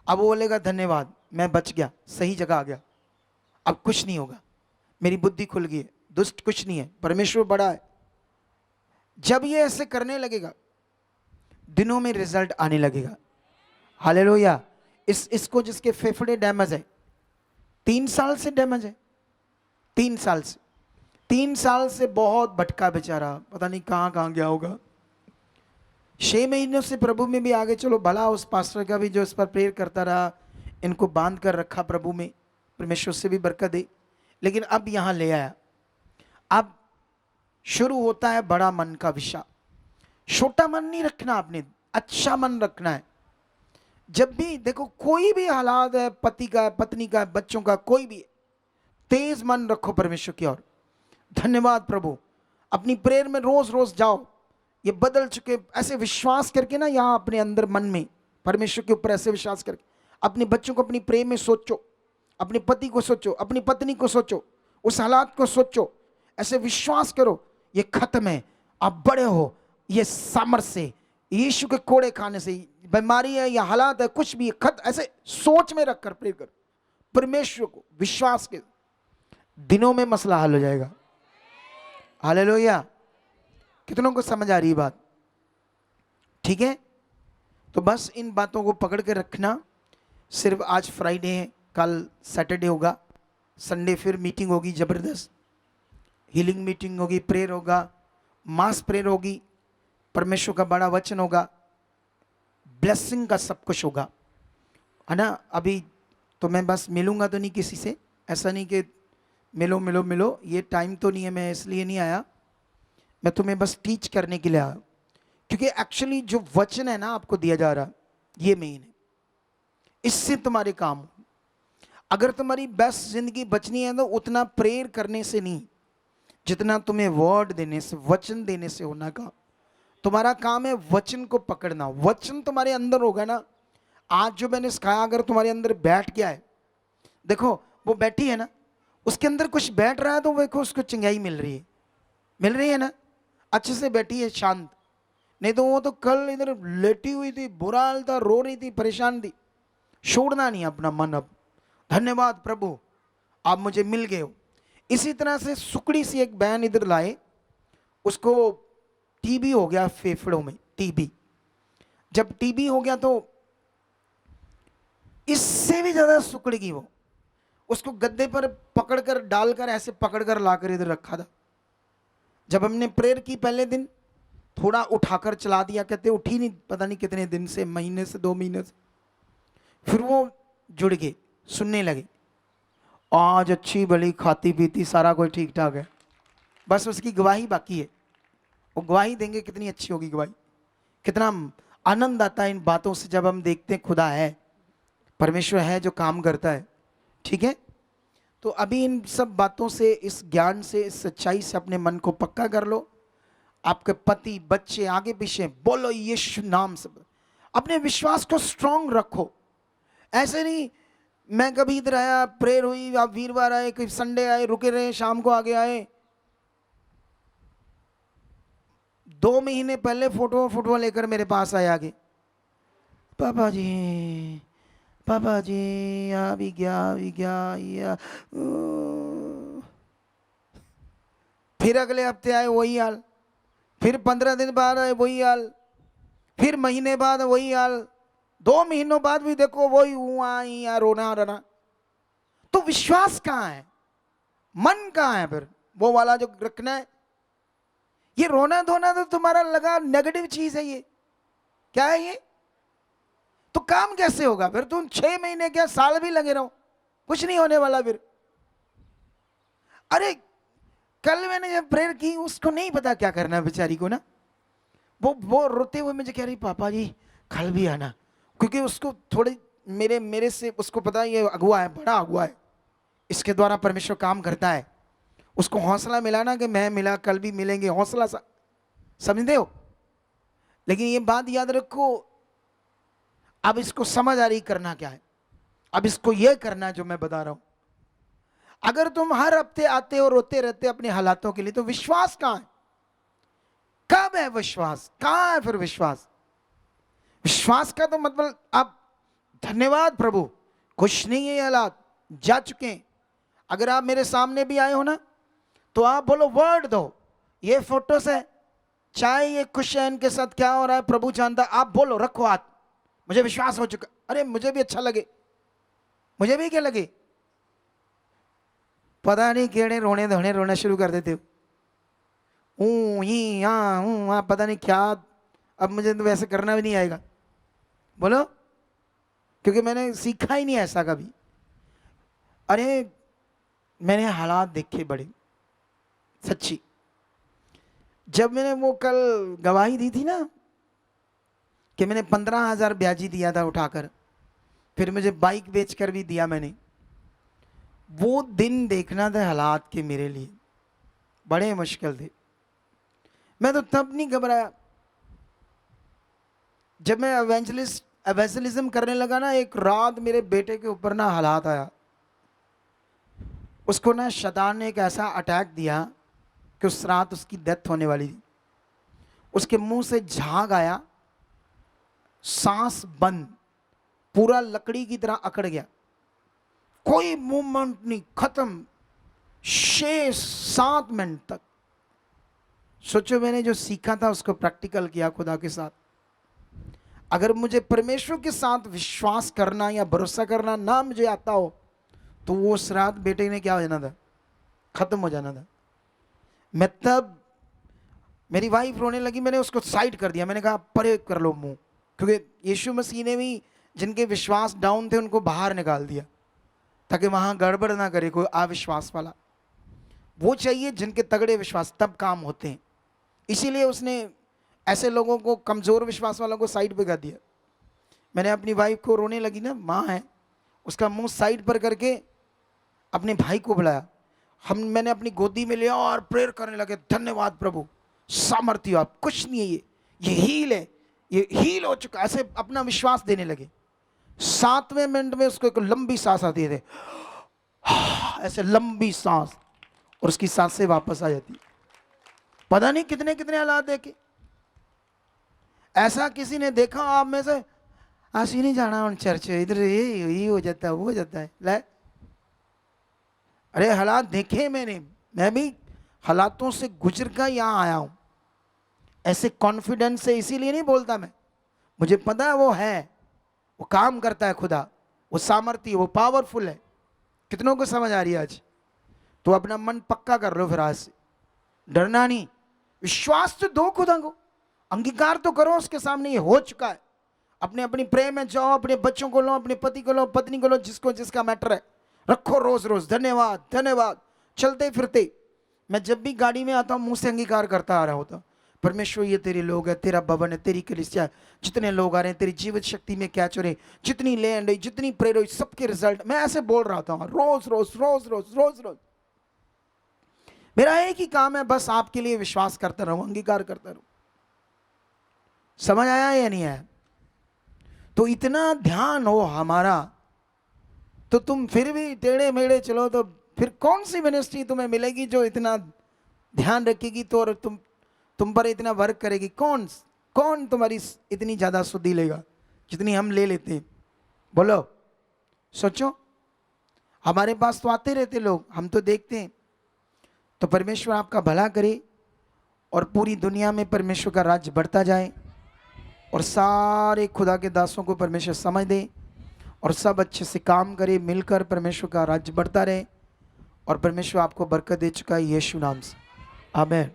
अब वो बोलेगा धन्यवाद, मैं बच गया, सही जगह आ गया, अब कुछ नहीं होगा, मेरी बुद्धि खुल गई है, दुष्ट कुछ नहीं है, परमेश्वर बड़ा है। जब ये ऐसे करने लगेगा, दिनों में रिजल्ट आने लगेगा। हालेलुया। इसको जिसके फेफड़े डैमेज है, 3 साल से डैमेज है, 3 साल से, 3 साल से बहुत भटका बेचारा, पता नहीं कहाँ कहाँ गया होगा। 6 महीनों से प्रभु में भी आगे, चलो भला उस पास्टर का भी जो इस पर प्रेयर करता रहा, इनको बांध कर रखा प्रभु में, परमेश्वर से भी बरकत दे। लेकिन अब यहाँ ले आया। अब शुरू होता है बड़ा मन का विषय। छोटा मन नहीं रखना आपने, अच्छा मन रखना है। जब भी देखो कोई भी हालात है, पति का, पत्नी का, बच्चों का, कोई भी, तेज मन रखो परमेश्वर की ओर। धन्यवाद प्रभु। अपनी प्रेयर में रोज रोज जाओ, ये बदल चुके, ऐसे विश्वास करके ना, यहाँ अपने अंदर मन में परमेश्वर के ऊपर ऐसे विश्वास करके अपने बच्चों को अपनी प्रेम में सोचो, अपने पति को सोचो, अपनी पत्नी को सोचो, उस हालात को सोचो, ऐसे विश्वास करो ये खत्म है, आप बड़े हो, ये सामर्थ्य से, यीशु के कोड़े खाने से, बीमारी है या हालात है, कुछ भी खत्म, ऐसे सोच में रखकर प्रेयर करो परमेश्वर को, विश्वास के, दिनों में मसला हल हो जाएगा। हालेलुया। कितनों को समझ आ रही है बात? ठीक है, तो बस इन बातों को पकड़ के रखना। सिर्फ आज फ्राइडे है, कल सैटरडे होगा, संडे फिर मीटिंग होगी जबरदस्त, हीलिंग मीटिंग होगी, प्रेयर होगा, मास प्रेयर होगी, परमेश्वर का बड़ा वचन होगा, ब्लेसिंग का सब कुछ होगा, है ना। अभी तो मैं बस मिलूंगा तो नहीं किसी से, ऐसा नहीं कि मिलो मिलो मिलो, ये टाइम तो नहीं है, मैं इसलिए नहीं आया, मैं तुम्हें बस टीच करने के लिए आया। क्योंकि एक्चुअली जो वचन है ना आपको दिया जा रहा, ये मेन है, इससे तुम्हारे काम हो। अगर तुम्हारी बेस्ट जिंदगी बचनी है तो उतना प्रेयर करने से नहीं, जितना तुम्हें वर्ड देने से, वचन देने से होना का। तुम्हारा काम है वचन को पकड़ना। वचन तुम्हारे अंदर होगा ना, आज जो मैंने सिखाया अगर तुम्हारे अंदर बैठ गया है, देखो वो बैठी है ना, उसके अंदर कुछ बैठ रहा है तो देखो उसको चंगाई मिल रही है ना, अच्छे से बैठी है, शांत। नहीं तो वो तो कल इधर लेटी हुई थी, बुरा हाल था, रो रही थी, परेशान थी। छोड़ना नहीं अपना मन। अब धन्यवाद प्रभु, आप मुझे मिल गए हो। इसी तरह से सुकड़ी सी एक बहन इधर लाए, उसको टीबी हो गया, फेफड़ों में टीबी। जब टीबी हो गया तो इससे भी ज्यादा सुकड़ गई वो, उसको गद्दे पर पकड़कर डालकर ऐसे पकड़कर लाकर इधर रखा था। जब हमने प्रेयर की पहले दिन, थोड़ा उठाकर चला दिया, कहते उठी नहीं, पता नहीं कितने दिन से, महीने से, 2 महीने से। फिर वो जुड़ गए, सुनने लगे। आज अच्छी भली खाती पीती, सारा कुछ ठीक ठाक है, बस उसकी गवाही बाकी है। वो गवाही देंगे, कितनी अच्छी होगी गवाही। कितना आनंद आता है इन बातों से जब हम देखते हैं खुदा है, परमेश्वर है जो काम करता है। ठीक है, तो अभी इन सब बातों से, इस ज्ञान से, इस सच्चाई से अपने मन को पक्का कर लो। आपके पति, बच्चे, आगे पीछे बोलो यीशु नाम से, अपने विश्वास को स्ट्रांग रखो। ऐसे नहीं मैं कभी इधर आया, प्रेयर हुई, आप वीरवार आए, कभी संडे आए, रुके रहे, शाम को आगे आए, 2 महीने पहले फोटो लेकर मेरे पास आए आगे, पापा जी आ भी गया या। फिर अगले हफ्ते आए वही हाल, फिर 15 दिन बाद आए वही हाल, फिर महीने बाद वही हाल, 2 महीनों बाद भी देखो वही हुआ, रोना। तो विश्वास कहाँ है, मन कहाँ है? फिर वो वाला जो रखना है, ये रोना धोना तो तुम्हारा लगा नेगेटिव चीज है। ये क्या है? ये तो काम कैसे होगा? फिर तुम 6 महीने क्या साल भी लगे रहो, कुछ नहीं होने वाला फिर। अरे कल मैंने जब प्रेयर की, उसको नहीं पता क्या करना है बेचारी को ना, वो रोते हुए मुझे कह रही पापा जी कल भी आना, क्योंकि उसको थोड़ी मेरे से उसको पता है ये अगुआ है, बड़ा अगुआ है, इसके द्वारा परमेश्वर काम करता है। उसको हौसला मिला ना कि मैं मिला, कल भी मिलेंगे, हौसला सा, समझते हो? लेकिन ये बात याद रखो, अब इसको समझ आ रही करना क्या है, अब इसको ये करना है जो मैं बता रहा हूं। अगर तुम हर हफ्ते आते हो, रोते रहते अपने हालातों के लिए, तो विश्वास कहां है? कब है विश्वास? कहां है फिर विश्वास? विश्वास का तो मतलब अब धन्यवाद प्रभु, कुछ नहीं है, ये हालात जा चुके हैं, अगर आप मेरे सामने भी आए हो ना तो आप बोलो वर्ड दो, ये फोटोस है, चाहे ये खुश है, इनके साथ क्या हो रहा है प्रभु जानता, आप बोलो, रखो हाथ, मुझे विश्वास हो चुका, अरे मुझे भी अच्छा लगे, मुझे भी क्या लगे, पता नहीं केड़े रोने धोने रोना शुरू कर देते हो, ही हाँ पता नहीं क्या, अब मुझे तो वैसे करना भी नहीं आएगा, बोलो, क्योंकि मैंने सीखा ही नहीं ऐसा कभी। अरे मैंने हालात देखे बड़े सच्ची, जब मैंने वो कल गवाही दी थी ना कि मैंने 15,000 ब्याजी दिया था उठाकर, फिर मुझे बाइक बेचकर भी दिया मैंने, वो दिन देखना था हालात के मेरे लिए बड़े मुश्किल थे। मैं तो तब नहीं घबराया, जब मैं एवेंजलिज्म करने लगा ना, एक रात मेरे बेटे के ऊपर ना हालात आया, उसको ना शैतान ने एक ऐसा अटैक दिया कि उस रात उसकी डेथ होने वाली थी। उसके मुंह से झाग आया, सांस बंद, पूरा लकड़ी की तरह अकड़ गया, कोई मूवमेंट नहीं, खत्म 6-7 मिनट तक। सोचो मैंने जो सीखा था उसको प्रैक्टिकल किया खुदा के साथ। अगर मुझे परमेश्वर के साथ विश्वास करना या भरोसा करना ना मुझे आता हो तो वो उस रात बेटे ने क्या हो जाना था, खत्म हो जाना था। मैं तब, मेरी वाइफ रोने लगी, मैंने उसको साइड कर दिया, मैंने कहा परे कर लो मुंह, क्योंकि यीशु मसीह ने भी जिनके विश्वास डाउन थे उनको बाहर निकाल दिया ताकि वहां गड़बड़ ना करे कोई अविश्वास वाला। वो चाहिए जिनके तगड़े विश्वास, तब काम होते हैं। इसीलिए उसने ऐसे लोगों को, कमजोर विश्वास वालों को साइड पे कर दिया। मैंने अपनी वाइफ को, रोने लगी ना, माँ है, उसका मुंह साइड पर करके अपने भाई को बुलाया, मैंने अपनी गोदी में लिया और प्रेयर करने लगे, धन्यवाद प्रभु, सामर्थ्य हो आप, कुछ नहीं है, ये हील है, ये हील हो चुका, ऐसे अपना विश्वास देने लगे। 7वें मिनट में उसको एक लंबी सांस आती है, ऐसे लंबी सांस, और उसकी सांसें वापस आ जाती। पता नहीं कितने कितने हालात देखे। ऐसा किसी ने देखा आप में से, आशी नहीं जाना उन चर्च, इधर ये हो जाता है, वो हो जाता है, ले, अरे हालात देखे मैंने, मैं भी हालातों से गुजर कर यहाँ आया हूँ। ऐसे कॉन्फिडेंस से इसीलिए नहीं बोलता मैं, मुझे पता है वो है, वो काम करता है खुदा, वो सामर्थ्य, वो पावरफुल है। कितनों को समझ आ रही है आज? तो अपना मन पक्का कर लो फिर आज से, डरना नहीं, विश्वास तो दो खुदा को, अंगीकार तो करो उसके सामने, ये हो चुका है। अपने अपनी प्रेम में जाओ, अपने बच्चों को लो, अपने पति को लो, पत्नी को लो, जिसको जिसका मैटर है, रखो रोज रोज धन्यवाद धन्यवाद। चलते फिरते मैं जब भी गाड़ी में आता हूँ मुंह से अंगीकार करता आ रहा होता, परमेश्वर ये तेरे लोग है, तेरा भवन है, तेरी कलीसिया, जितने लोग आ रहे हैं तेरी जीवित शक्ति में कैच हो रहे, जितनी लैंड हुई, जितनी प्रेयर हुई, सबके रिजल्ट, मैं ऐसे बोल रहा था रोज रोज रोज रोज रोज रोज। मेरा एक ही काम है, बस आपके लिए विश्वास करता रहूं, अंगीकार करता रहूं। समझ आया या नहीं आया? तो इतना ध्यान हो हमारा, तो तुम फिर भी टेढ़े मेढ़े चलो तो फिर कौन सी मिनिस्ट्री तुम्हें मिलेगी जो इतना ध्यान रखेगी तो, और तुम पर इतना वर्क करेगी? कौन तुम्हारी इतनी ज़्यादा सुधि लेगा जितनी हम ले लेते हैं? बोलो, सोचो। हमारे पास तो आते रहते लोग, हम तो देखते हैं। तो परमेश्वर आपका भला करे और पूरी दुनिया में परमेश्वर का राज्य बढ़ता जाए और सारे खुदा के दासों को परमेश्वर समझ दे और सब अच्छे से काम करे, मिलकर परमेश्वर का राज्य बढ़ता रहे। और परमेश्वर आपको बरकत दे चुका है यीशु नाम से, आमीन।